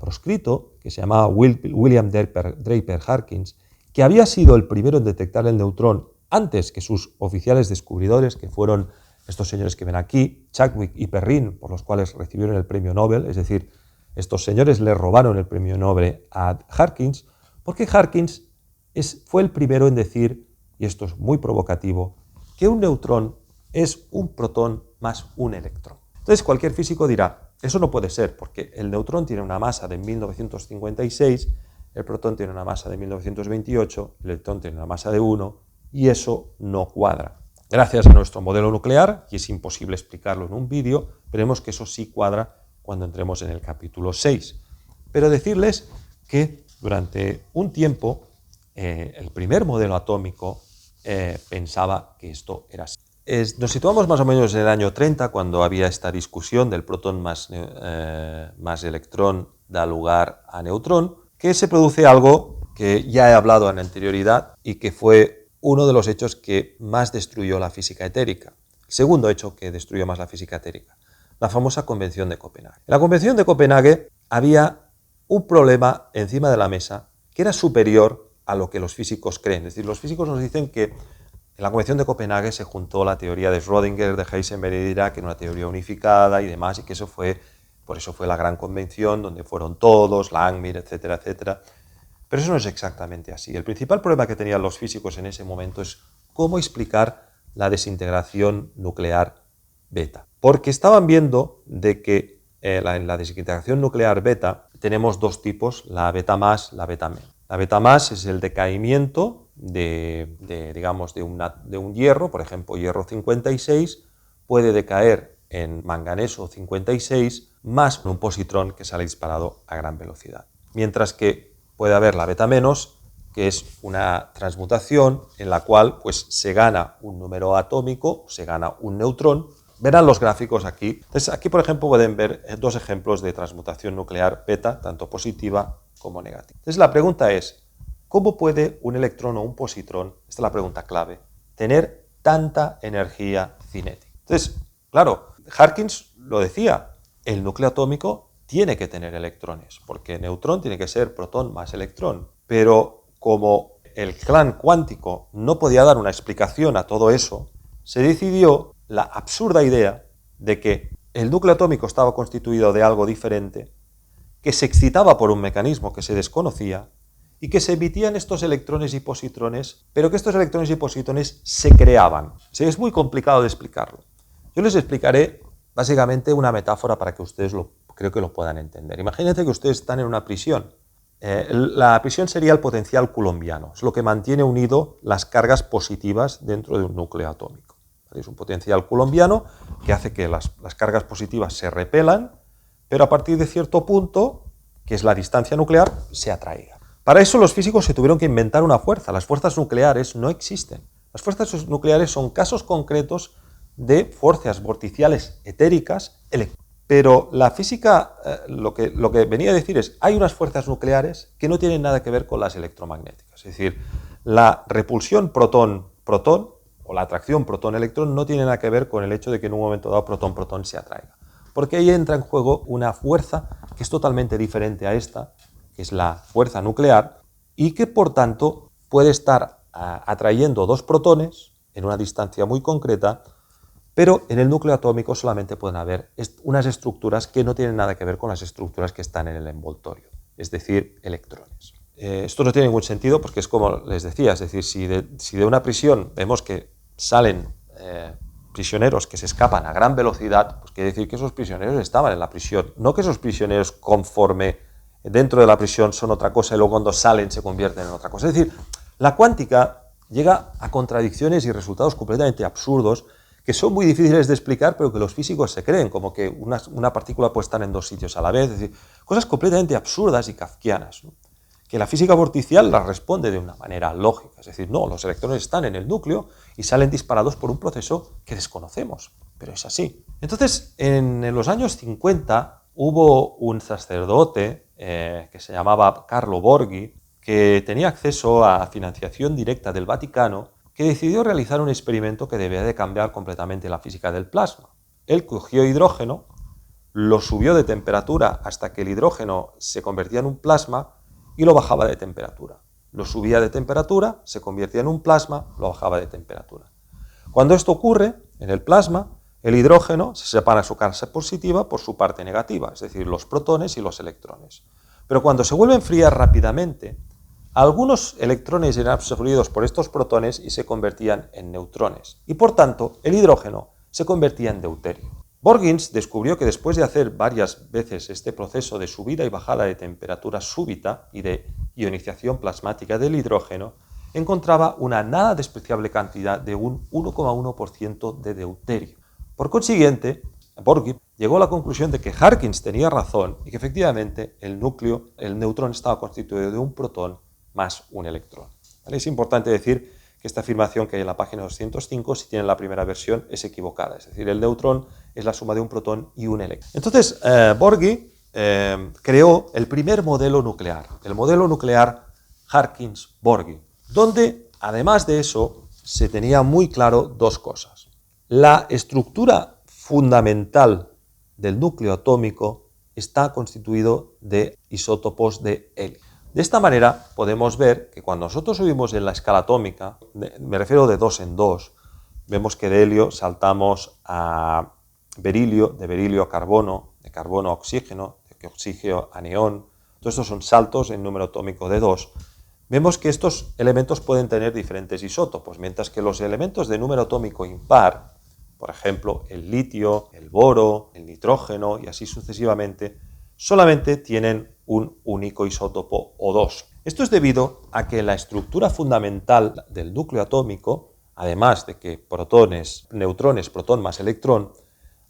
proscrito que se llamaba William Draper Harkins, que había sido el primero en detectar el neutrón antes que sus oficiales descubridores, que fueron estos señores que ven aquí, Chadwick y Perrine, por los cuales recibieron el premio Nobel. Es decir, estos señores le robaron el premio Nobel a Harkins, porque Harkins fue el primero en decir, y esto es muy provocativo, que un neutrón es un protón más un electrón. Entonces cualquier físico dirá: eso no puede ser, porque el neutrón tiene una masa de 1956, el protón tiene una masa de 1928, el electrón tiene una masa de 1, y eso no cuadra. Gracias a nuestro modelo nuclear, y es imposible explicarlo en un vídeo, veremos que eso sí cuadra cuando entremos en el capítulo 6. Pero decirles que durante un tiempo el primer modelo atómico pensaba que esto era así. Nos situamos más o menos en el año 30, cuando había esta discusión del protón más electrón da lugar a neutrón, que se produce algo que ya he hablado en anterioridad y que fue uno de los hechos que más destruyó la física etérica. El segundo hecho que destruyó más la física etérica, la famosa Convención de Copenhague. En la Convención de Copenhague había un problema encima de la mesa que era superior a lo que los físicos creen. Es decir, los físicos nos dicen que en la Convención de Copenhague se juntó la teoría de Schrödinger, de Heisenberg y Dirac, que era una teoría unificada y demás, y que por eso fue la gran convención donde fueron todos, Langmuir, etcétera, etcétera. Pero eso no es exactamente así. El principal problema que tenían los físicos en ese momento es cómo explicar la desintegración nuclear beta. Porque estaban viendo de que en la desintegración nuclear beta tenemos dos tipos, la beta más, la beta menos. La beta más es el decaimiento de un hierro, por ejemplo, hierro 56, puede decaer en manganeso 56 más un positrón que sale disparado a gran velocidad. Mientras que puede haber la beta menos, que es una transmutación en la cual pues, se gana un número atómico, se gana un neutrón. Verán los gráficos aquí. Entonces, aquí, por ejemplo, pueden ver dos ejemplos de transmutación nuclear beta, tanto positiva como negativa. Entonces, la pregunta es: ¿cómo puede un electrón o un positrón, esta es la pregunta clave, tener tanta energía cinética? Entonces, claro, Harkins lo decía, el núcleo atómico tiene que tener electrones, porque neutrón tiene que ser protón más electrón. Pero como el clan cuántico no podía dar una explicación a todo eso, se decidió la absurda idea de que el núcleo atómico estaba constituido de algo diferente, que se excitaba por un mecanismo que se desconocía y que se emitían estos electrones y positrones, pero que estos electrones y positrones se creaban. Sí, es muy complicado de explicarlo. Yo les explicaré básicamente una metáfora para que ustedes creo que lo puedan entender. Imagínense que ustedes están en una prisión. La prisión sería el potencial coulombiano, es lo que mantiene unido las cargas positivas dentro de un núcleo atómico. Es un potencial coulombiano que hace que las cargas positivas se repelan, pero a partir de cierto punto, que es la distancia nuclear, se atraigan. Para eso los físicos se tuvieron que inventar una fuerza. Las fuerzas nucleares no existen. Las fuerzas nucleares son casos concretos de fuerzas vorticiales etéricas eléctricas. Pero la física lo que venía a decir es hay unas fuerzas nucleares que no tienen nada que ver con las electromagnéticas. Es decir, la repulsión protón-protón o la atracción protón-electrón no tiene nada que ver con el hecho de que en un momento dado protón-protón se atraiga. Porque ahí entra en juego una fuerza que es totalmente diferente a esta, que es la fuerza nuclear, y que por tanto puede estar atrayendo dos protones en una distancia muy concreta, pero en el núcleo atómico solamente pueden haber unas estructuras que no tienen nada que ver con las estructuras que están en el envoltorio, es decir, electrones. Esto no tiene ningún sentido porque es como les decía, es decir, si de una prisión vemos que salen prisioneros que se escapan a gran velocidad, pues quiere decir que esos prisioneros estaban en la prisión, no que esos prisioneros conforme dentro de la prisión son otra cosa y luego cuando salen se convierten en otra cosa. Es decir, la cuántica llega a contradicciones y resultados completamente absurdos que son muy difíciles de explicar, pero que los físicos se creen, como que una partícula puede estar en dos sitios a la vez, es decir, cosas completamente absurdas y kafkianas, ¿no? Que la física vorticial las responde de una manera lógica, es decir, no, los electrones están en el núcleo y salen disparados por un proceso que desconocemos, pero es así. Entonces, en los años 50 hubo un sacerdote que se llamaba Carlo Borghi, que tenía acceso a financiación directa del Vaticano, que decidió realizar un experimento que debía de cambiar completamente la física del plasma. Él cogió hidrógeno, lo subió de temperatura hasta que el hidrógeno se convertía en un plasma y lo bajaba de temperatura. Lo subía de temperatura, se convertía en un plasma, lo bajaba de temperatura. Cuando esto ocurre, en el plasma, el hidrógeno se separa su carga positiva por su parte negativa, es decir, los protones y los electrones. Pero cuando se vuelve a enfriar rápidamente, algunos electrones eran absorbidos por estos protones y se convertían en neutrones. Y por tanto, el hidrógeno se convertía en deuterio. Borghi descubrió que después de hacer varias veces este proceso de subida y bajada de temperatura súbita y de ionización plasmática del hidrógeno, encontraba una nada despreciable cantidad de un 1,1% de deuterio. Por consiguiente, Borghi llegó a la conclusión de que Harkins tenía razón y que efectivamente el neutrón estaba constituido de un protón más un electrón. ¿Vale? Es importante decir que esta afirmación que hay en la página 205, si tienen la primera versión, es equivocada. Es decir, el neutrón es la suma de un protón y un electrón. Entonces, Borghi creó el primer modelo nuclear, el modelo nuclear Harkins-Borghi, donde, además de eso, se tenía muy claro dos cosas. La estructura fundamental del núcleo atómico está constituido de isótopos de helio. De esta manera podemos ver que cuando nosotros subimos en la escala atómica, me refiero de 2 en 2, vemos que de helio saltamos a berilio, de berilio a carbono, de carbono a oxígeno, de oxígeno a neón. Todos estos son saltos en número atómico de 2. Vemos que estos elementos pueden tener diferentes isótopos, mientras que los elementos de número atómico impar, por ejemplo, el litio, el boro, el nitrógeno y así sucesivamente, solamente tienen un único isótopo O2. Esto es debido a que la estructura fundamental del núcleo atómico, además de que protones, neutrones, protón más electrón,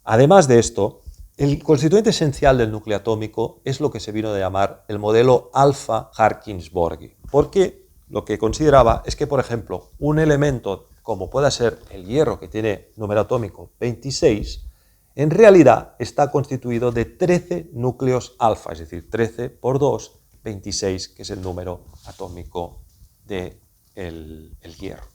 además de esto, el constituyente esencial del núcleo atómico es lo que se vino a llamar el modelo alfa Harkins-Borghi, porque lo que consideraba es que, por ejemplo, un elemento como pueda ser el hierro, que tiene número atómico 26, en realidad está constituido de 13 núcleos alfa, es decir, 13 por 2, 26, que es el número atómico del hierro.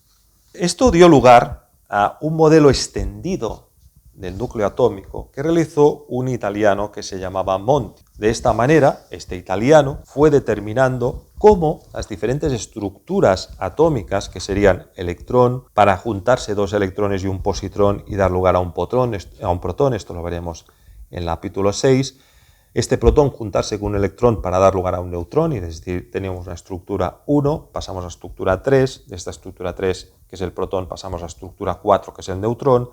Esto dio lugar a un modelo extendido del núcleo atómico que realizó un italiano que se llamaba Monti. De esta manera, este italiano fue determinando cómo las diferentes estructuras atómicas, que serían electrón, para juntarse dos electrones y un positrón y dar lugar a un protón, esto lo veremos en el capítulo 6, este protón juntarse con un electrón para dar lugar a un neutrón, y es decir, tenemos una estructura 1, pasamos a estructura 3, de esta estructura 3, que es el protón, pasamos a estructura 4, que es el neutrón,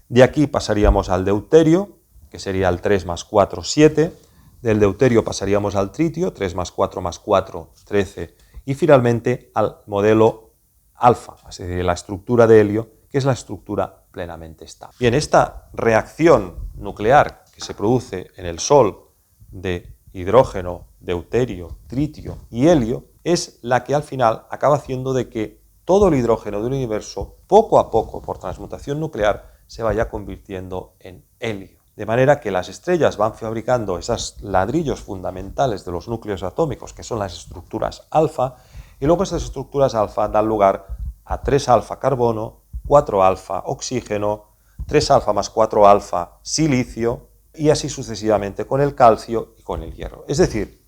de aquí pasaríamos al deuterio, que sería el 3 más 4, 7, del deuterio pasaríamos al tritio, 3 más 4 más 4, 13, y finalmente al modelo alfa, es decir, la estructura de helio, que es la estructura plenamente estable. Bien, esta reacción nuclear que se produce en el Sol de hidrógeno, deuterio, tritio y helio es la que al final acaba haciendo de que todo el hidrógeno del universo, poco a poco, por transmutación nuclear, se vaya convirtiendo en helio. De manera que las estrellas van fabricando esos ladrillos fundamentales de los núcleos atómicos, que son las estructuras alfa, y luego estas estructuras alfa dan lugar a 3 alfa carbono, 4 alfa oxígeno, 3 alfa más 4 alfa silicio, y así sucesivamente con el calcio y con el hierro. Es decir,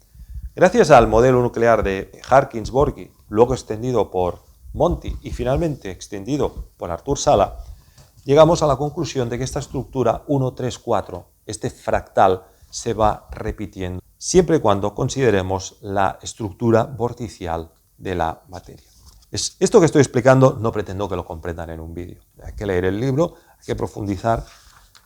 gracias al modelo nuclear de Harkins-Borghi, luego extendido por Monti y finalmente extendido por Artur Sala, llegamos a la conclusión de que esta estructura 1, 3, 4, este fractal, se va repitiendo, siempre y cuando consideremos la estructura vorticial de la materia. Esto que estoy explicando no pretendo que lo comprendan en un vídeo. Hay que leer el libro, hay que profundizar,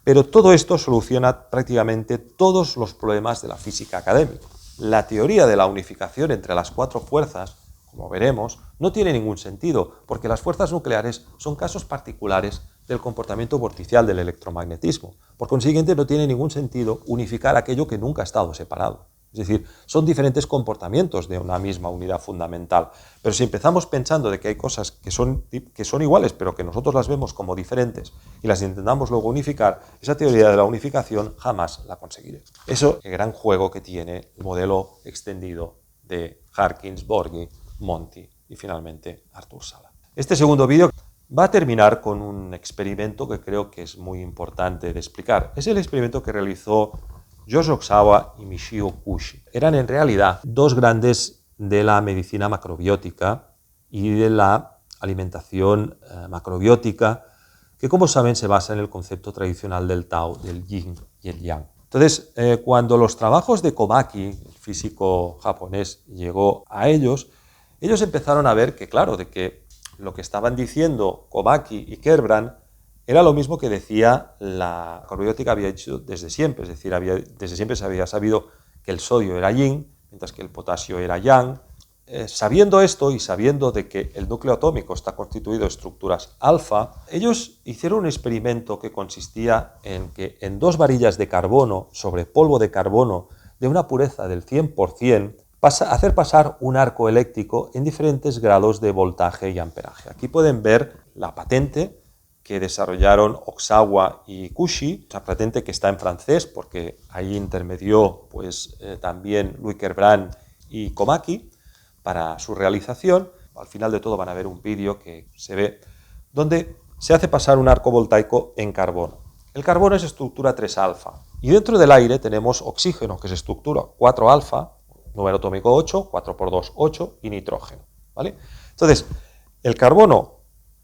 pero todo esto soluciona prácticamente todos los problemas de la física académica. La teoría de la unificación entre las 4 fuerzas, como veremos, no tiene ningún sentido, porque las fuerzas nucleares son casos particulares del comportamiento vorticial del electromagnetismo. Por consiguiente, no tiene ningún sentido unificar aquello que nunca ha estado separado. Es decir, son diferentes comportamientos de una misma unidad fundamental. Pero si empezamos pensando de que hay cosas que son iguales, pero que nosotros las vemos como diferentes y las intentamos luego unificar, esa teoría de la unificación jamás la conseguiremos. Eso es el gran juego que tiene el modelo extendido de Harkins, Borghi, Monti y finalmente Artur Sala. Este segundo vídeo va a terminar con un experimento que creo que es muy importante de explicar. Es el experimento que realizó George Ohsawa y Michio Kushi. Eran en realidad dos grandes de la medicina macrobiótica y de la alimentación macrobiótica, que como saben se basa en el concepto tradicional del Tao, del Yin y el Yang. Entonces, cuando los trabajos de Komaki, el físico japonés, llegó a ellos empezaron a ver que, claro, de que lo que estaban diciendo Komaki y Kerbrand era lo mismo que decía la macrobiótica había hecho desde siempre, es decir, desde siempre se había sabido que el sodio era yin, mientras que el potasio era yang. Sabiendo esto y sabiendo de que el núcleo atómico está constituido de estructuras alfa, ellos hicieron un experimento que consistía en que en 2 varillas de carbono sobre polvo de carbono de una pureza del 100%, hacer pasar un arco eléctrico en diferentes grados de voltaje y amperaje. Aquí pueden ver la patente que desarrollaron Ohsawa y Kushi, una patente que está en francés porque ahí intermedió también Louis Kerbrand y Komaki para su realización. Al final de todo van a ver un vídeo que se ve donde se hace pasar un arco voltaico en carbono. El carbono es estructura 3 alfa y dentro del aire tenemos oxígeno, que es estructura 4 alfa, número atómico 8, 4 por 2, 8 y nitrógeno, ¿vale? Entonces, el carbono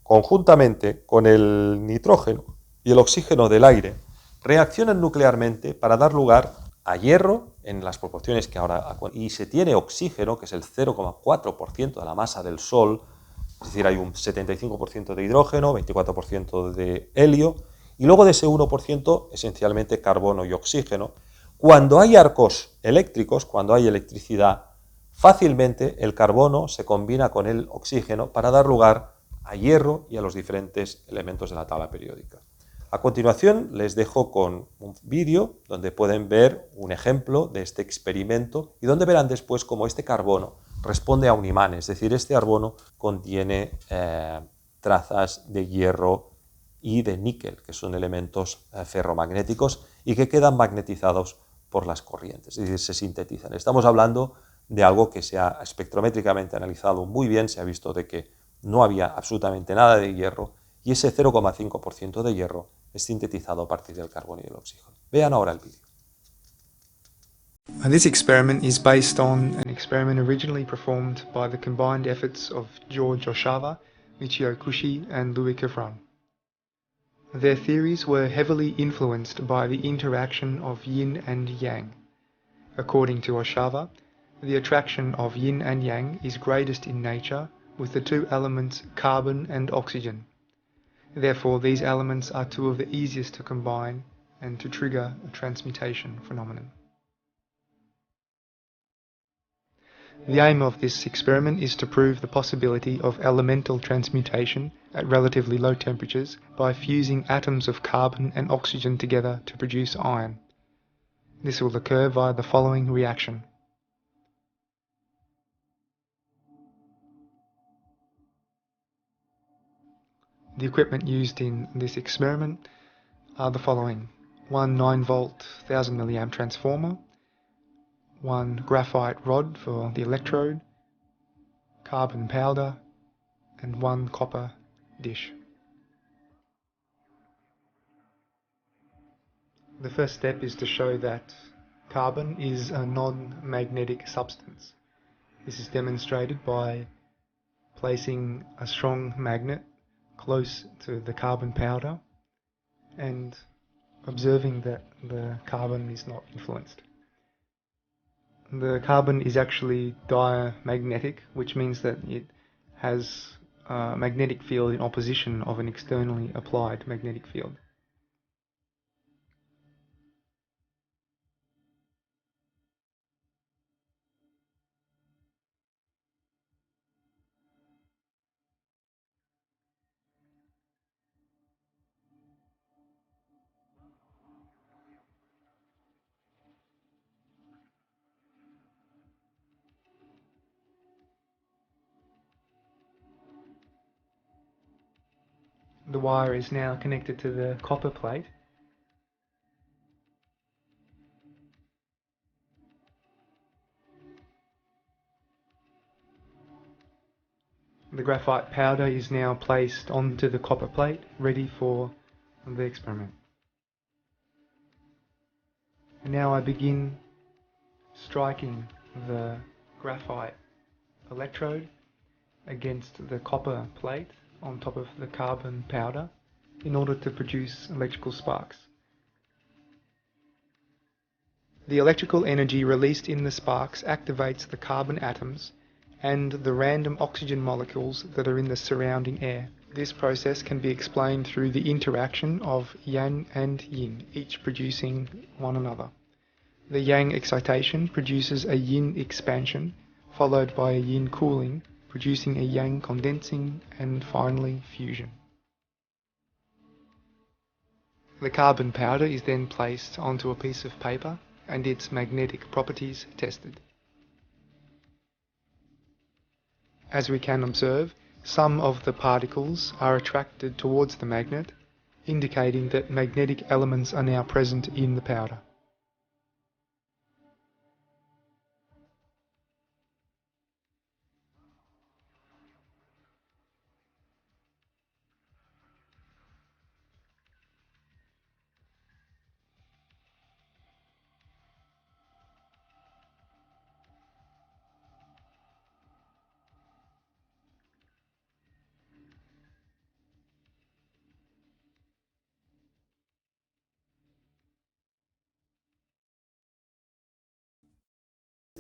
conjuntamente con el nitrógeno y el oxígeno del aire reaccionan nuclearmente para dar lugar a hierro en las proporciones que ahora, y se tiene oxígeno, que es el 0,4% de la masa del Sol, es decir, hay un 75% de hidrógeno, 24% de helio, y luego de ese 1% esencialmente carbono y oxígeno. Cuando hay arcos eléctricos, cuando hay electricidad, fácilmente el carbono se combina con el oxígeno para dar lugar a hierro y a los diferentes elementos de la tabla periódica. A continuación les dejo con un vídeo donde pueden ver un ejemplo de este experimento y donde verán después cómo este carbono responde a un imán, es decir, este carbono contiene trazas de hierro y de níquel, que son elementos ferromagnéticos y que quedan magnetizados por las corrientes, es decir, se sintetizan. Estamos hablando de algo que se ha espectrométricamente analizado muy bien, se ha visto de que no había absolutamente nada de hierro y ese 0,5% de hierro es sintetizado a partir del carbono y del oxígeno. Vean ahora el vídeo. This experiment is based on an experiment originally performed by the combined efforts of George Ohsawa, Michio Kushi and Louis Kerbrand. Their theories were heavily influenced by the interaction of yin and yang. According to Oshava, the attraction of yin and yang is greatest in nature with the two elements carbon and oxygen. Therefore, these elements are two of the easiest to combine and to trigger a transmutation phenomenon. The aim of this experiment is to prove the possibility of elemental transmutation at relatively low temperatures by fusing atoms of carbon and oxygen together to produce iron. This will occur via the following reaction. The equipment used in this experiment are the following: one 9-volt 1000 mA transformer, one graphite rod for the electrode, carbon powder, and one copper dish. The first step is to show that carbon is a non-magnetic substance. This is demonstrated by placing a strong magnet close to the carbon powder and observing that the carbon is not influenced. The carbon is actually diamagnetic, which means that it has a magnetic field in opposition of an externally applied magnetic field. The wire is now connected to the copper plate. The graphite powder is now placed onto the copper plate, ready for the experiment. And now I begin striking the graphite electrode against the copper plate on top of the carbon powder in order to produce electrical sparks. The electrical energy released in the sparks activates the carbon atoms and the random oxygen molecules that are in the surrounding air. This process can be explained through the interaction of yang and yin, each producing one another. The yang excitation produces a yin expansion, followed by a yin cooling, producing a yang condensing, and finally fusion. The carbon powder is then placed onto a piece of paper and its magnetic properties tested. As we can observe, some of the particles are attracted towards the magnet, indicating that magnetic elements are now present in the powder.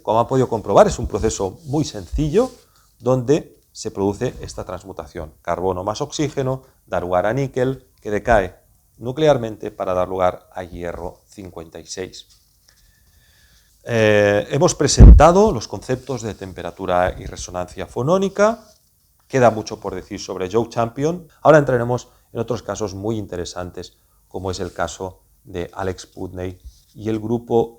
Como han podido comprobar, es un proceso muy sencillo donde se produce esta transmutación. Carbono más oxígeno da lugar a níquel, que decae nuclearmente para dar lugar a hierro 56. Hemos presentado los conceptos de temperatura y resonancia fonónica. Queda mucho por decir sobre Joe Champion. Ahora entraremos en otros casos muy interesantes, como es el caso de Alex Putney y el grupo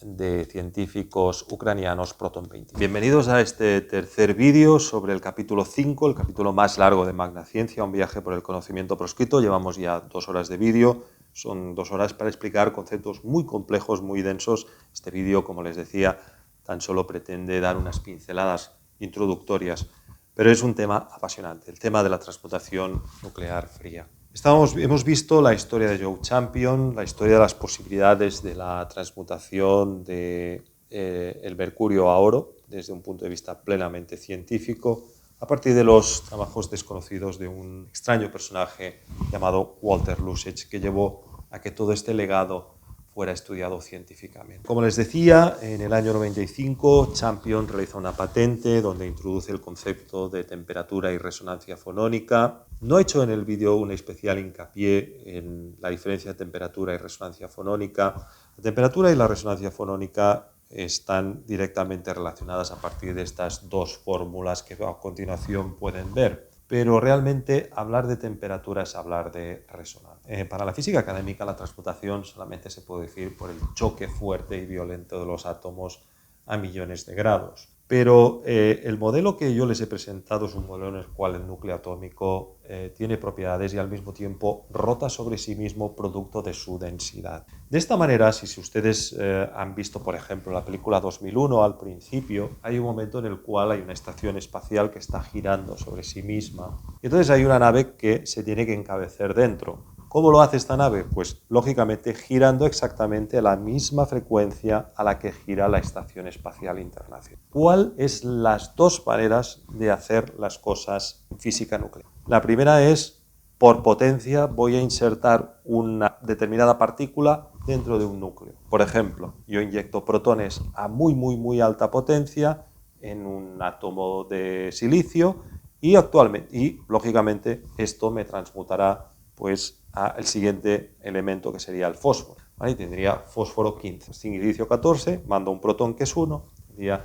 de científicos ucranianos Proton 20. Bienvenidos a este tercer vídeo sobre el capítulo 5, el capítulo más largo de Magnaciencia, un viaje por el conocimiento proscrito. Llevamos ya 2 horas de vídeo, son 2 horas para explicar conceptos muy complejos, muy densos. Este vídeo, como les decía, tan solo pretende dar unas pinceladas introductorias, pero es un tema apasionante, el tema de la transmutación nuclear fría. Hemos visto la historia de Joe Champion, la historia de las posibilidades de la transmutación del mercurio a oro desde un punto de vista plenamente científico, a partir de los trabajos desconocidos de un extraño personaje llamado Walter Lussich, que llevó a que todo este legado fuera estudiado científicamente. Como les decía, en el año 95 Champion realiza una patente donde introduce el concepto de temperatura y resonancia fonónica. No he hecho en el vídeo un especial hincapié en la diferencia de temperatura y resonancia fonónica. La temperatura y la resonancia fonónica están directamente relacionadas a partir de estas dos fórmulas que a continuación pueden ver. Pero realmente hablar de temperatura es hablar de resonancia. Para la física académica, la transmutación solamente se puede decir por el choque fuerte y violento de los átomos a millones de grados. Pero el modelo que yo les he presentado es un modelo en el cual el núcleo atómico tiene propiedades y al mismo tiempo rota sobre sí mismo producto de su densidad. De esta manera, si ustedes han visto, por ejemplo, la película 2001, al principio hay un momento en el cual hay una estación espacial que está girando sobre sí misma. Y entonces hay una nave que se tiene que encabecer dentro. ¿Cómo lo hace esta nave? Pues lógicamente girando exactamente a la misma frecuencia a la que gira la Estación Espacial Internacional. ¿Cuáles son las dos maneras de hacer las cosas en física nuclear? La primera es, por potencia, voy a insertar una determinada partícula dentro de un núcleo. Por ejemplo, yo inyecto protones a muy alta potencia en un átomo de silicio y lógicamente esto me transmutará pues al siguiente elemento que sería el fósforo. ¿Vale? Y tendría fósforo 15. Silicio 14, mando un protón que es 1, tendría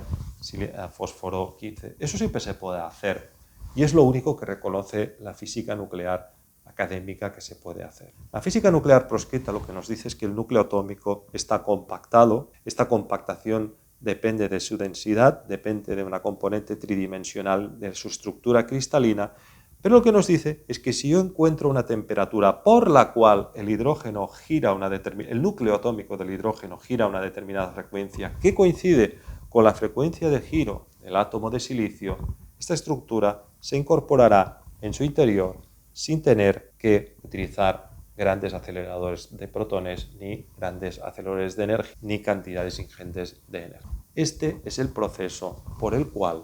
fósforo 15. Eso siempre se puede hacer y es lo único que reconoce la física nuclear académica que se puede hacer. La física nuclear proscrita lo que nos dice es que el núcleo atómico está compactado. Esta compactación depende de su densidad, depende de una componente tridimensional de su estructura cristalina. Pero lo que nos dice es que si yo encuentro una temperatura por la cual el hidrógeno gira el núcleo atómico del hidrógeno gira a una determinada frecuencia que coincide con la frecuencia de giro del átomo de silicio, esta estructura se incorporará en su interior sin tener que utilizar grandes aceleradores de protones, ni grandes aceleradores de energía, ni cantidades ingentes de energía. Este es el proceso por el cual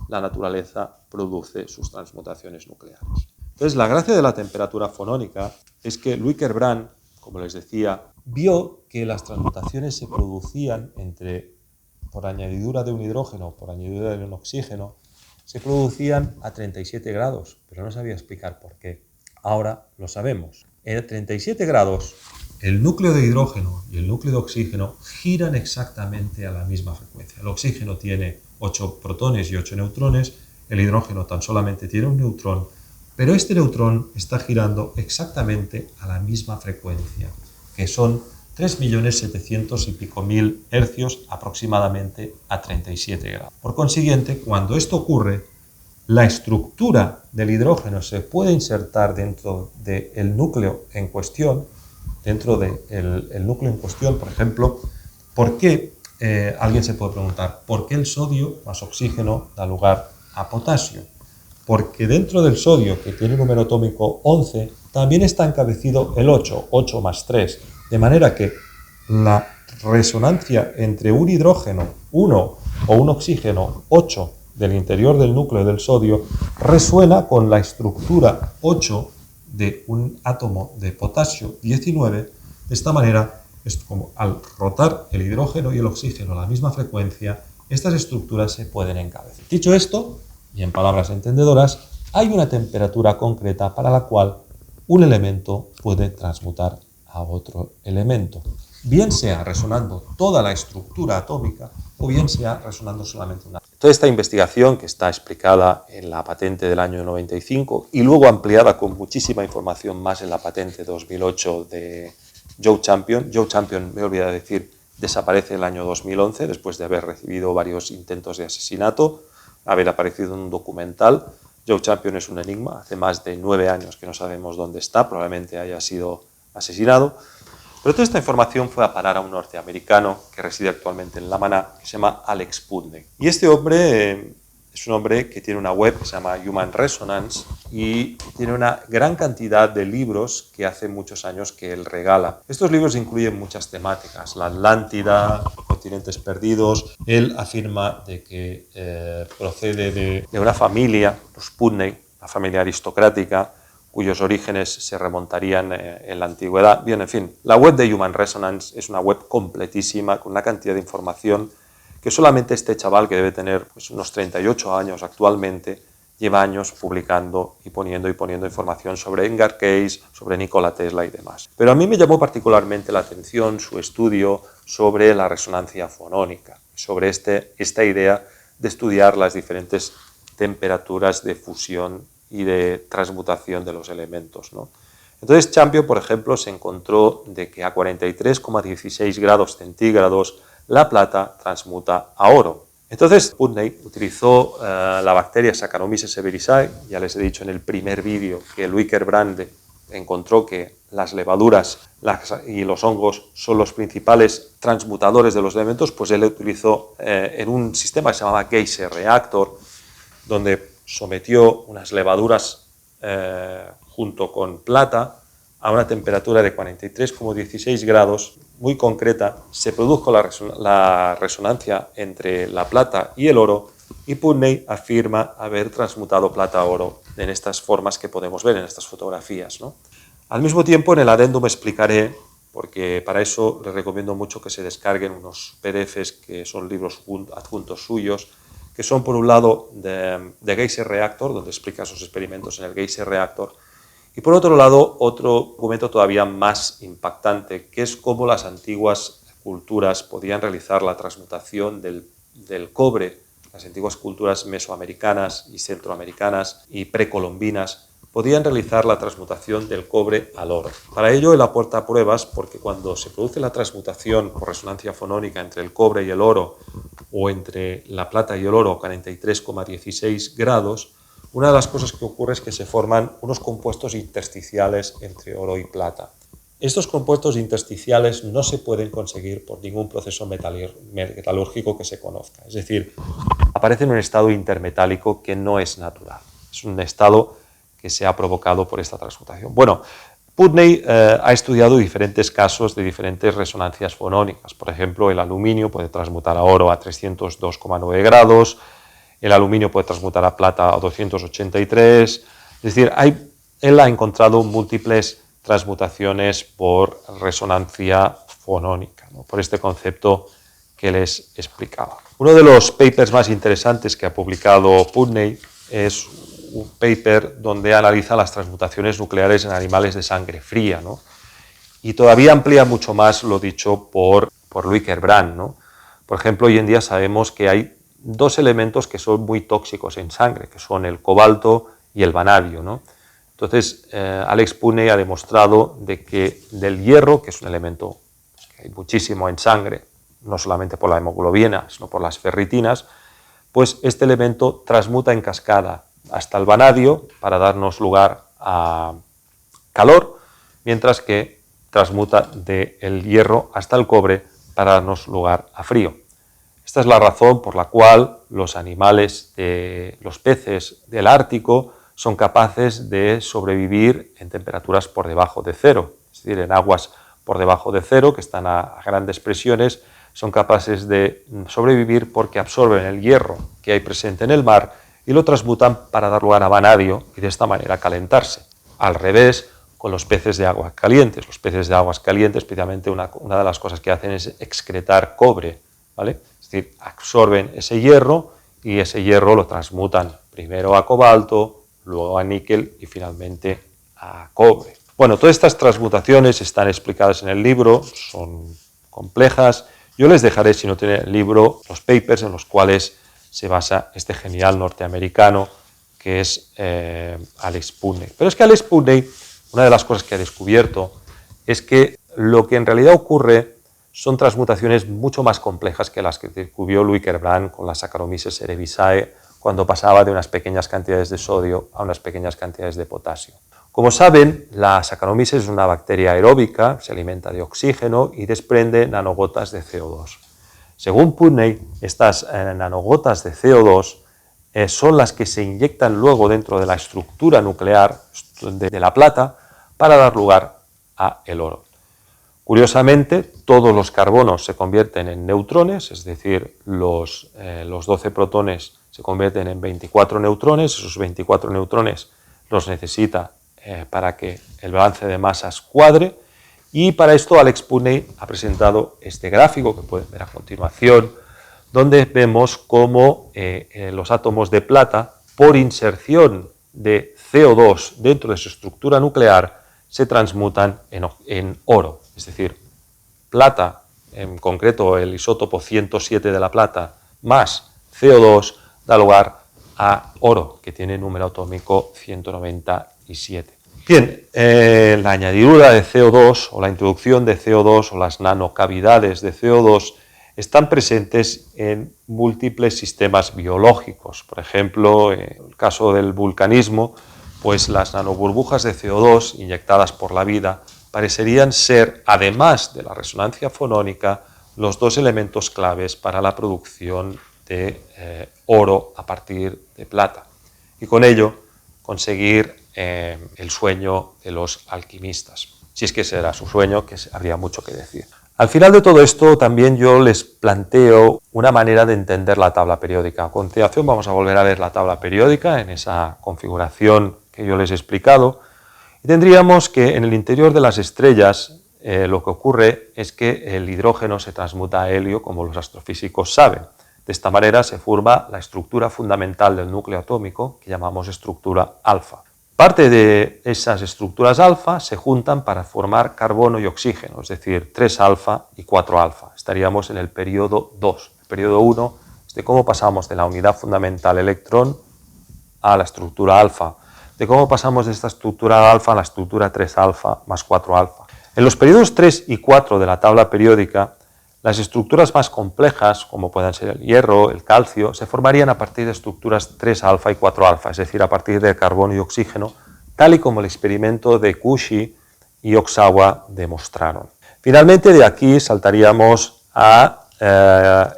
la naturaleza produce sus transmutaciones nucleares. Entonces, la gracia de la temperatura fonónica es que Lucas-Brand, como les decía, vio que las transmutaciones se producían por añadidura de un hidrógeno, por añadidura de un oxígeno, se producían a 37 grados, pero no sabía explicar por qué. Ahora lo sabemos. En 37 grados, el núcleo de hidrógeno y el núcleo de oxígeno giran exactamente a la misma frecuencia. El oxígeno tiene 8 protones y 8 neutrones, el hidrógeno tan solamente tiene un neutrón, pero este neutrón está girando exactamente a la misma frecuencia, que son 3.700.000 y pico hercios aproximadamente a 37 grados. Por consiguiente, cuando esto ocurre, la estructura del hidrógeno se puede insertar dentro del núcleo en cuestión, por ejemplo. ¿Por qué? Alguien se puede preguntar, ¿por qué el sodio más oxígeno da lugar a potasio? Porque dentro del sodio, que tiene un número atómico 11, también está encabecido el 8 más 3, de manera que la resonancia entre un hidrógeno 1 o un oxígeno 8 del interior del núcleo del sodio resuena con la estructura 8 de un átomo de potasio 19. De esta manera, es como al rotar el hidrógeno y el oxígeno a la misma frecuencia, estas estructuras se pueden encabezar. Dicho esto, y en palabras entendedoras, hay una temperatura concreta para la cual un elemento puede transmutar a otro elemento, bien sea resonando toda la estructura atómica o bien sea resonando solamente una. Toda esta investigación, que está explicada en la patente del año 95 y luego ampliada con muchísima información más en la patente 2008 de Joe Champion. Joe Champion, me he olvidado de decir, desaparece en el año 2011 después de haber recibido varios intentos de asesinato, haber aparecido en un documental. Joe Champion es un enigma, hace más de 9 años que no sabemos dónde está, probablemente haya sido asesinado. Pero toda esta información fue a parar a un norteamericano que reside actualmente en La Maná, que se llama Alex Putney. Y este hombre es un hombre que tiene una web que se llama Human Resonance y tiene una gran cantidad de libros que hace muchos años que él regala. Estos libros incluyen muchas temáticas, la Atlántida, continentes perdidos. Él afirma de que procede de una familia, los Putney, una familia aristocrática, cuyos orígenes se remontarían en la antigüedad. Bien, en fin, la web de Human Resonance es una web completísima, con una cantidad de información que solamente este chaval, que debe tener pues, unos 38 años actualmente, lleva años publicando y poniendo información sobre Edgar Cayce, sobre Nikola Tesla y demás. Pero a mí me llamó particularmente la atención su estudio sobre la resonancia fonónica, sobre esta idea de estudiar las diferentes temperaturas de fusión y de transmutación de los elementos, ¿no? Entonces Champion, por ejemplo, se encontró de que a 43,16 grados centígrados la plata transmuta a oro. Entonces Putney utilizó la bacteria Saccharomyces cerevisiae. Ya les he dicho en el primer vídeo que Louis Kerbrande encontró que las levaduras y los hongos son los principales transmutadores de los elementos, pues él utilizó en un sistema que se llamaba Geyser Reactor, donde sometió unas levaduras junto con plata a una temperatura de 43,16 grados, muy concreta. Se produjo la resonancia entre la plata y el oro, y Putney afirma haber transmutado plata a oro en estas formas que podemos ver en estas fotografías, ¿no? Al mismo tiempo, en el adendum explicaré, porque para eso les recomiendo mucho que se descarguen unos PDFs que son libros adjuntos suyos, que son por un lado de Geyser Reactor, donde explica sus experimentos en el Geyser Reactor, y por otro lado otro documento todavía más impactante, que es cómo las antiguas culturas podían realizar la transmutación del cobre, las antiguas culturas mesoamericanas y centroamericanas y precolombinas, podían realizar la transmutación del cobre al oro. Para ello él aporta pruebas, porque cuando se produce la transmutación por resonancia fonónica entre el cobre y el oro, o entre la plata y el oro a 43,16 grados, una de las cosas que ocurre es que se forman unos compuestos intersticiales entre oro y plata. Estos compuestos intersticiales no se pueden conseguir por ningún proceso metalúrgico que se conozca. Es decir, aparece en un estado intermetálico que no es natural. Es un estado que se ha provocado por esta transmutación. Bueno, Putney ha estudiado diferentes casos de diferentes resonancias fonónicas. Por ejemplo, el aluminio puede transmutar a oro a 302,9 grados, el aluminio puede transmutar a plata a 283, es decir, él ha encontrado múltiples transmutaciones por resonancia fonónica, ¿no? Por este concepto que les explicaba. Uno de los papers más interesantes que ha publicado Putney es un paper donde analiza las transmutaciones nucleares en animales de sangre fría, ¿no? Y todavía amplía mucho más lo dicho por Louis Kerbrande, ¿no? Por ejemplo, hoy en día sabemos que hay dos elementos que son muy tóxicos en sangre, que son el cobalto y el vanadio, ¿no? Entonces, Alex Putney ha demostrado de que del hierro, que es un elemento que hay muchísimo en sangre, no solamente por la hemoglobina, sino por las ferritinas, pues este elemento transmuta en cascada hasta el vanadio para darnos lugar a calor, mientras que transmuta del hierro hasta el cobre para darnos lugar a frío. Esta es la razón por la cual los animales, los peces del Ártico son capaces de sobrevivir en temperaturas por debajo de cero, es decir, en aguas por debajo de cero, que están a grandes presiones, son capaces de sobrevivir porque absorben el hierro que hay presente en el mar y lo transmutan para dar lugar a vanadio y de esta manera calentarse. Al revés, con los peces de aguas calientes. Los peces de aguas calientes, especialmente una de las cosas que hacen es excretar cobre, ¿vale? Es decir, absorben ese hierro y ese hierro lo transmutan primero a cobalto, luego a níquel y finalmente a cobre. Bueno, todas estas transmutaciones están explicadas en el libro, son complejas. Yo les dejaré, si no tienen el libro, los papers en los cuales se basa este genial norteamericano que es Alex Putney. Pero es que Alex Putney, una de las cosas que ha descubierto es que lo que en realidad ocurre son transmutaciones mucho más complejas que las que descubrió Louis Kerbrande con las Saccharomyces cerevisiae cuando pasaba de unas pequeñas cantidades de sodio a unas pequeñas cantidades de potasio. Como saben, la Saccharomyces es una bacteria aeróbica, se alimenta de oxígeno y desprende nanogotas de CO2. Según Putney, estas nanogotas de CO2 son las que se inyectan luego dentro de la estructura nuclear de la plata para dar lugar a el oro. Curiosamente, todos los carbonos se convierten en neutrones, es decir, los 12 protones se convierten en 24 neutrones, esos 24 neutrones los necesita para que el balance de masas cuadre. Y para esto Alex Putney ha presentado este gráfico que pueden ver a continuación, donde vemos cómo los átomos de plata, por inserción de CO2 dentro de su estructura nuclear, se transmutan en oro. Es decir, plata, en concreto el isótopo 107 de la plata, más CO2 da lugar a oro, que tiene número atómico 197. Bien, la añadidura de CO2 o la introducción de CO2 o las nanocavidades de CO2 están presentes en múltiples sistemas biológicos. Por ejemplo, en el caso del vulcanismo, pues las nanoburbujas de CO2 inyectadas por la vida parecerían ser, además de la resonancia fonónica, los dos elementos claves para la producción de oro a partir de plata. Y con ello conseguir el sueño de los alquimistas. Si es que ese era su sueño, que habría mucho que decir. Al final de todo esto, también yo les planteo una manera de entender la tabla periódica. A continuación vamos a volver a ver la tabla periódica en esa configuración que yo les he explicado. Y tendríamos que en el interior de las estrellas lo que ocurre es que el hidrógeno se transmuta a helio, como los astrofísicos saben. De esta manera se forma la estructura fundamental del núcleo atómico, que llamamos estructura alfa. Parte de esas estructuras alfa se juntan para formar carbono y oxígeno, es decir, 3 alfa y 4 alfa. Estaríamos en el periodo 2. El periodo 1 es de cómo pasamos de la unidad fundamental electrón a la estructura alfa, de cómo pasamos de esta estructura alfa a la estructura 3 alfa más 4 alfa. En los periodos 3 y 4 de la tabla periódica, las estructuras más complejas, como puedan ser el hierro, el calcio, se formarían a partir de estructuras 3 alfa y 4 alfa, es decir, a partir de carbono y oxígeno, tal y como el experimento de Cauchy y Ozawa demostraron. Finalmente, de aquí saltaríamos a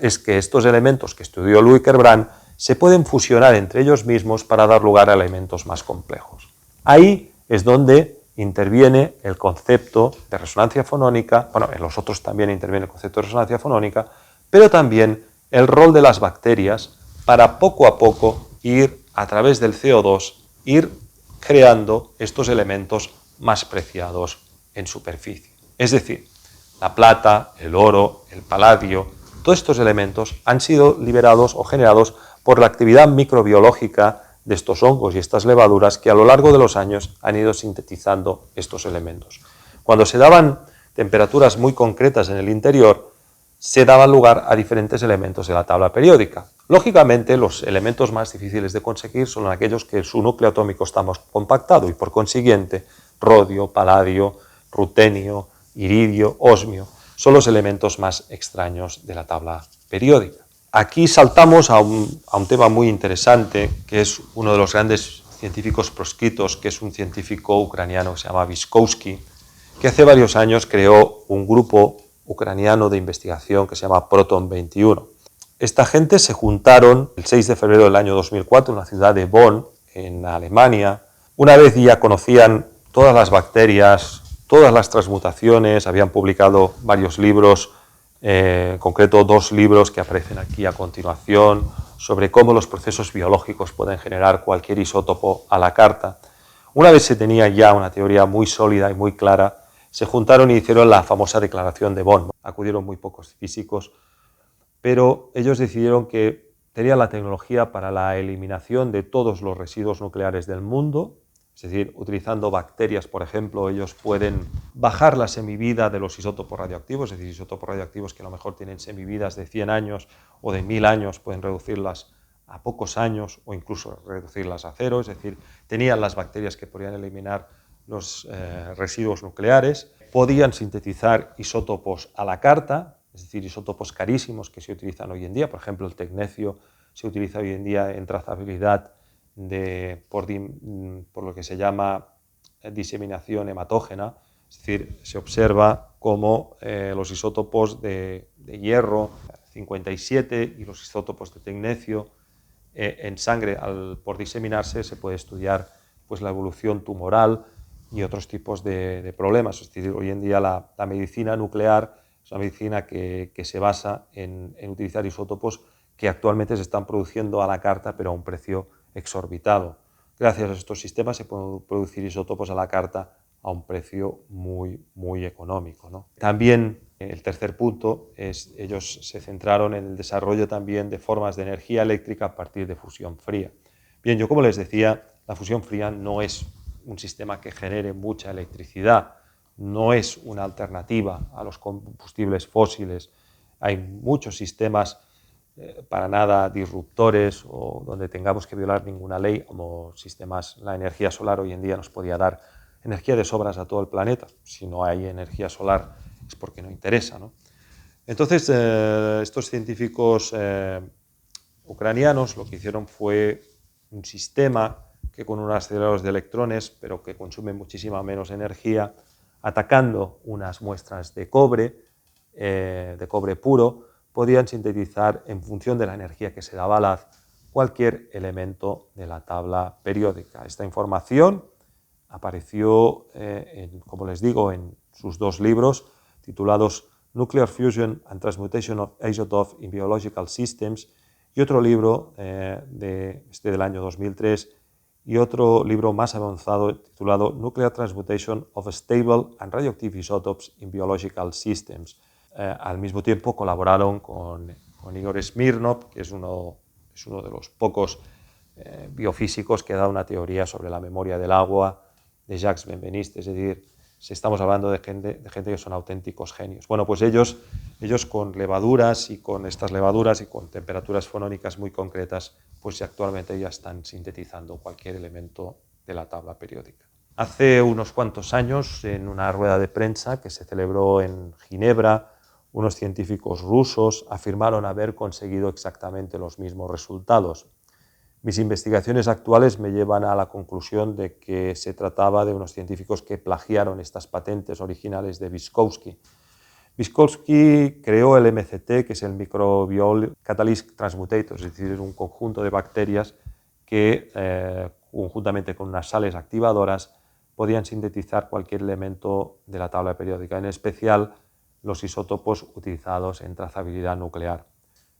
es que estos elementos que estudió Louis Kerbrand se pueden fusionar entre ellos mismos para dar lugar a elementos más complejos. Ahí es donde interviene el concepto de resonancia fonónica, bueno, en los otros también interviene el concepto de resonancia fonónica, pero también el rol de las bacterias para poco a poco ir a través del CO2, ir creando estos elementos más preciados en superficie. Es decir, la plata, el oro, el paladio, todos estos elementos han sido liberados o generados por la actividad microbiológica de estos hongos y estas levaduras que a lo largo de los años han ido sintetizando estos elementos. Cuando se daban temperaturas muy concretas en el interior, se daba lugar a diferentes elementos de la tabla periódica. Lógicamente, los elementos más difíciles de conseguir son aquellos que su núcleo atómico está más compactado y, por consiguiente, rodio, paladio, rutenio, iridio, osmio son los elementos más extraños de la tabla periódica. Aquí saltamos a un tema muy interesante, que es uno de los grandes científicos proscritos, que es un científico ucraniano que se llama Vyskovsky, que hace varios años creó un grupo ucraniano de investigación que se llama Proton 21. Esta gente se juntaron el 6 de febrero del año 2004 en la ciudad de Bonn, en Alemania. Una vez ya conocían todas las bacterias, todas las transmutaciones, habían publicado varios libros, en concreto 2 libros que aparecen aquí a continuación, sobre cómo los procesos biológicos pueden generar cualquier isótopo a la carta. Una vez se tenía ya una teoría muy sólida y muy clara, se juntaron y hicieron la famosa declaración de Bonn. Acudieron muy pocos físicos, pero ellos decidieron que tenían la tecnología para la eliminación de todos los residuos nucleares del mundo. Es decir, utilizando bacterias, por ejemplo, ellos pueden bajar la semivida de los isótopos radioactivos, es decir, isótopos radioactivos que a lo mejor tienen semividas de 100 años o de 1000 años, pueden reducirlas a pocos años o incluso reducirlas a cero, es decir, tenían las bacterias que podían eliminar los residuos nucleares, podían sintetizar isótopos a la carta, es decir, isótopos carísimos que se utilizan hoy en día, por ejemplo, el tecnecio se utiliza hoy en día en trazabilidad por lo que se llama diseminación hematógena, es decir, se observa cómo los isótopos de hierro 57 y los isótopos de tecnecio en sangre por diseminarse se puede estudiar pues, la evolución tumoral y otros tipos de problemas. Es decir, hoy en día la medicina nuclear es una medicina que se basa en utilizar isótopos que actualmente se están produciendo a la carta pero a un precio exorbitado. Gracias a estos sistemas se pueden producir isótopos a la carta a un precio muy económico, ¿no? También el tercer punto es ellos se centraron en el desarrollo también de formas de energía eléctrica a partir de fusión fría. Bien, yo como les decía, la fusión fría no es un sistema que genere mucha electricidad, no es una alternativa a los combustibles fósiles. Hay muchos sistemas para nada disruptores o donde tengamos que violar ninguna ley, como sistemas, la energía solar hoy en día nos podía dar energía de sobras a todo el planeta. Si no hay energía solar es porque no interesa, ¿no? Entonces, estos científicos ucranianos lo que hicieron fue un sistema que con unos aceleradores de electrones, pero que consume muchísima menos energía, atacando unas muestras de cobre puro, podían sintetizar en función de la energía que se daba al haz cualquier elemento de la tabla periódica. Esta información apareció, como les digo, en sus dos libros titulados Nuclear Fusion and Transmutation of Isotopes in Biological Systems y otro libro del año 2003 y otro libro más avanzado titulado Nuclear Transmutation of Stable and Radioactive Isotopes in Biological Systems. Al mismo tiempo colaboraron con Igor Smirnov, que es uno de los pocos biofísicos que da una teoría sobre la memoria del agua, de Jacques Benveniste, es decir, si estamos hablando de gente que son auténticos genios. Bueno, pues ellos con levaduras y con estas levaduras y con temperaturas fonónicas muy concretas, pues actualmente ya están sintetizando cualquier elemento de la tabla periódica. Hace unos cuantos años, en una rueda de prensa que se celebró en Ginebra, unos científicos rusos afirmaron haber conseguido exactamente los mismos resultados. Mis investigaciones actuales me llevan a la conclusión de que se trataba de unos científicos que plagiaron estas patentes originales de Vygotsky. Vygotsky creó el MCT, que es el Microbial Catalytic Transmutator, es decir, un conjunto de bacterias que, conjuntamente con unas sales activadoras, podían sintetizar cualquier elemento de la tabla periódica, en especial los isótopos utilizados en trazabilidad nuclear.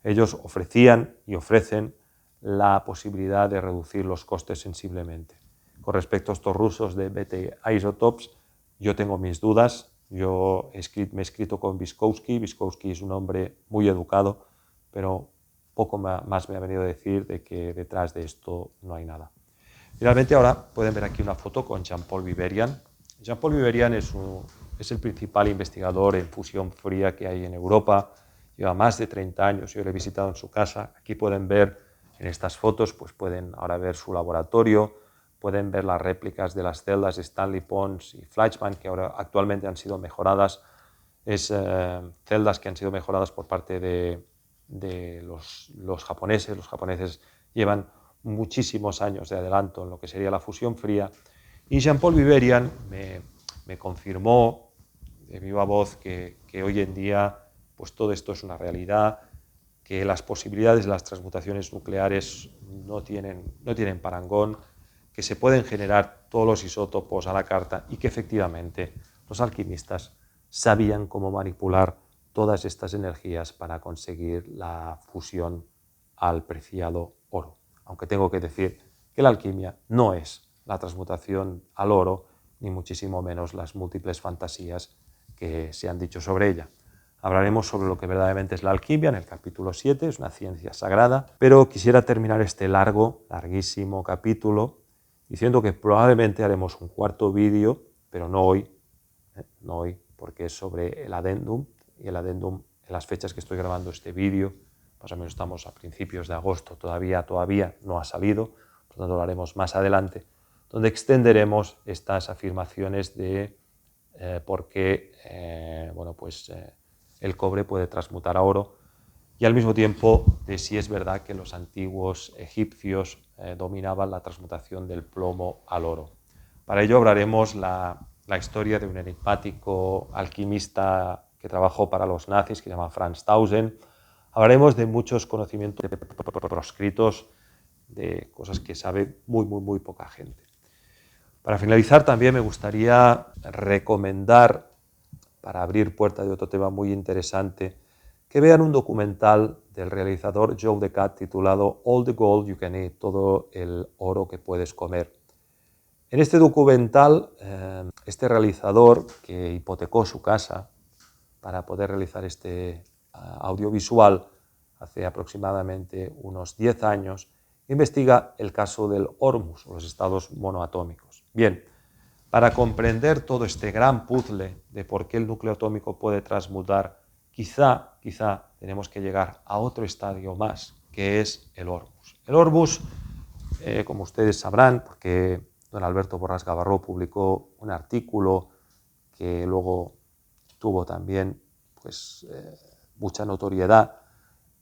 Ellos ofrecían y ofrecen la posibilidad de reducir los costes sensiblemente. Con respecto a estos rusos de BT Isotopes, yo tengo mis dudas. Yo me he escrito con Vygotsky. Vygotsky es un hombre muy educado, pero poco más me ha venido a decir de que detrás de esto no hay nada. Finalmente, ahora pueden ver aquí una foto con Jean-Paul Viverian. Jean-Paul Viverian es el principal investigador en fusión fría que hay en Europa. Lleva más de 30 años. Yo lo he visitado en su casa. Aquí pueden ver en estas fotos, pues pueden ahora ver su laboratorio, pueden ver las réplicas de las celdas de Stanley Pons y Fleischmann, que ahora actualmente han sido mejoradas. Celdas que han sido mejoradas por parte de los japoneses. Los japoneses llevan muchísimos años de adelanto en lo que sería la fusión fría. Y Jean-Paul Viverian me confirmó de viva voz que hoy en día pues todo esto es una realidad, que las posibilidades de las transmutaciones nucleares no tienen parangón, que se pueden generar todos los isótopos a la carta y que efectivamente los alquimistas sabían cómo manipular todas estas energías para conseguir la fusión al preciado oro. Aunque tengo que decir que la alquimia no es la transmutación al oro, ni muchísimo menos las múltiples fantasías que se han dicho sobre ella. Hablaremos sobre lo que verdaderamente es la alquimia en el capítulo 7, es una ciencia sagrada, pero quisiera terminar este larguísimo capítulo diciendo que probablemente haremos un cuarto vídeo, pero no hoy, porque es sobre el adendum, y el adendum en las fechas que estoy grabando este vídeo, más o menos estamos a principios de agosto, todavía no ha salido, por tanto lo haremos más adelante, donde extenderemos estas afirmaciones de por qué el cobre puede transmutar a oro y al mismo tiempo de si es verdad que los antiguos egipcios dominaban la transmutación del plomo al oro. Para ello hablaremos la historia de un enigmático alquimista que trabajó para los nazis, que se llama Franz Tausen. Hablaremos de muchos conocimientos proscritos, de cosas que sabe muy poca gente. Para finalizar, también me gustaría recomendar, para abrir puerta de otro tema muy interesante, que vean un documental del realizador Joe Decat titulado All the Gold You Can Eat, todo el oro que puedes comer. En este documental, este realizador que hipotecó su casa para poder realizar este audiovisual hace aproximadamente unos 10 años, investiga el caso del Hormuz, los estados monoatómicos. Bien, para comprender todo este gran puzzle de por qué el núcleo atómico puede transmutar, quizá tenemos que llegar a otro estadio más, que es el Hormuz. El Hormuz, como ustedes sabrán, porque don Alberto Borràs Gavarró publicó un artículo que luego tuvo también mucha notoriedad,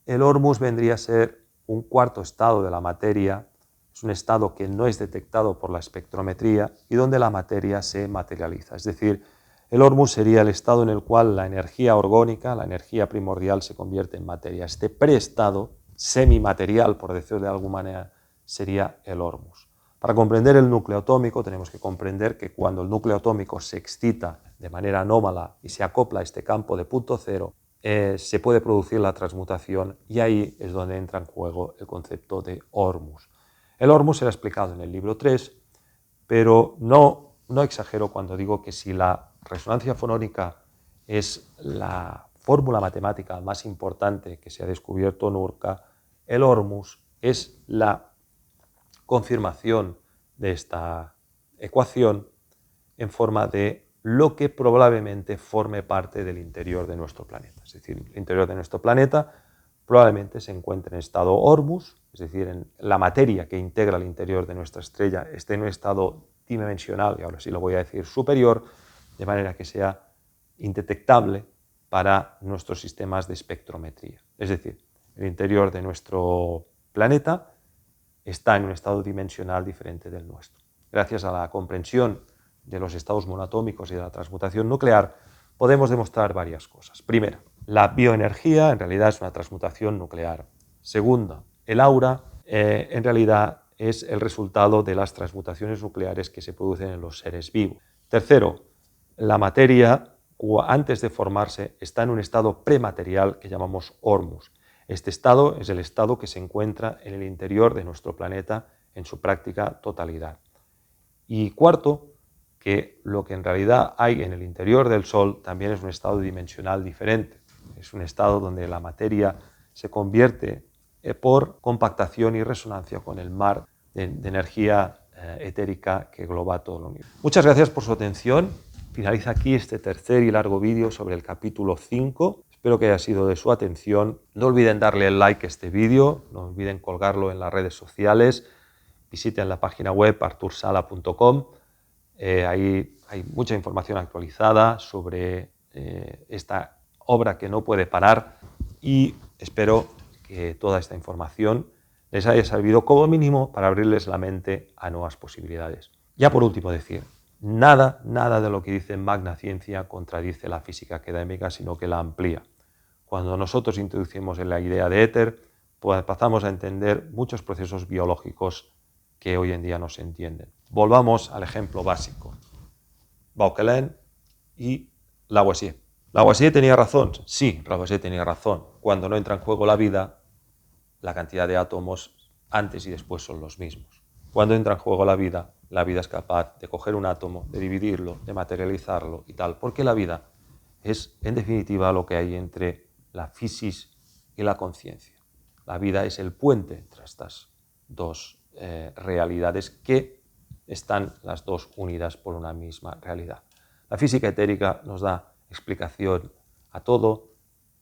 el Hormuz vendría a ser un cuarto estado de la materia, es un estado que no es detectado por la espectrometría y donde la materia se materializa. Es decir, el Hormuz sería el estado en el cual la energía orgónica, la energía primordial, se convierte en materia. Este preestado, semimaterial, por decirlo de alguna manera, sería el Hormuz. Para comprender el núcleo atómico tenemos que comprender que cuando el núcleo atómico se excita de manera anómala y se acopla a este campo de punto cero, se puede producir la transmutación y ahí es donde entra en juego el concepto de Hormuz. El Hormuz será explicado en el libro 3, pero no exagero cuando digo que si la resonancia fonónica es la fórmula matemática más importante que se ha descubierto en Urca, el Hormuz es la confirmación de esta ecuación en forma de lo que probablemente forme parte del interior de nuestro planeta. Es decir, el interior de nuestro planeta probablemente se encuentre en estado Hormuz, es decir, en la materia que integra el interior de nuestra estrella esté en un estado dimensional, y ahora sí lo voy a decir, superior, de manera que sea indetectable para nuestros sistemas de espectrometría. Es decir, el interior de nuestro planeta está en un estado dimensional diferente del nuestro. Gracias a la comprensión de los estados monoatómicos y de la transmutación nuclear, podemos demostrar varias cosas. Primera, la bioenergía en realidad es una transmutación nuclear. Segunda, el aura en realidad es el resultado de las transmutaciones nucleares que se producen en los seres vivos. Tercero, la materia, antes de formarse, está en un estado prematerial que llamamos Hormuz. Este estado es el estado que se encuentra en el interior de nuestro planeta en su práctica totalidad. Y cuarto, que lo que en realidad hay en el interior del Sol también es un estado dimensional diferente. Es un estado donde la materia se convierte por compactación y resonancia con el mar de energía etérica que engloba todo el universo. Muchas gracias por su atención. Finaliza aquí este tercer y largo vídeo sobre el capítulo 5. Espero que haya sido de su atención. No olviden darle el like a este vídeo, no olviden colgarlo en las redes sociales. Visiten la página web artursala.com. Ahí hay mucha información actualizada sobre esta obra que no puede parar y espero que toda esta información les haya servido como mínimo para abrirles la mente a nuevas posibilidades. Ya por último decir, nada de lo que dice Magna Ciencia contradice la física académica, sino que la amplía. Cuando nosotros introducimos en la idea de éter, pues pasamos a entender muchos procesos biológicos que hoy en día no se entienden. Volvamos al ejemplo básico. Vauquelin y Lavoisier. ¿Lavoisier tenía razón? Sí, Lavoisier tenía razón. Cuando no entra en juego la vida, la cantidad de átomos antes y después son los mismos. Cuando entra en juego la vida es capaz de coger un átomo, de dividirlo, de materializarlo y tal, porque la vida es, en definitiva, lo que hay entre la physis y la conciencia. La vida es el puente entre estas dos realidades que están las dos unidas por una misma realidad. La física etérica nos da explicación a todo,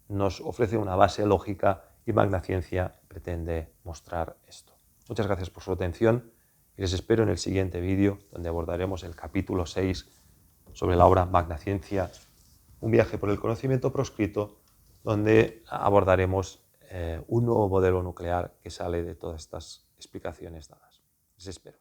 nos ofrece una base lógica y Magna Ciencia pretende mostrar esto. Muchas gracias por su atención y les espero en el siguiente vídeo donde abordaremos el capítulo 6 sobre la obra Magna Ciencia, un viaje por el conocimiento proscrito, donde abordaremos un nuevo modelo nuclear que sale de todas estas explicaciones dadas. Les espero.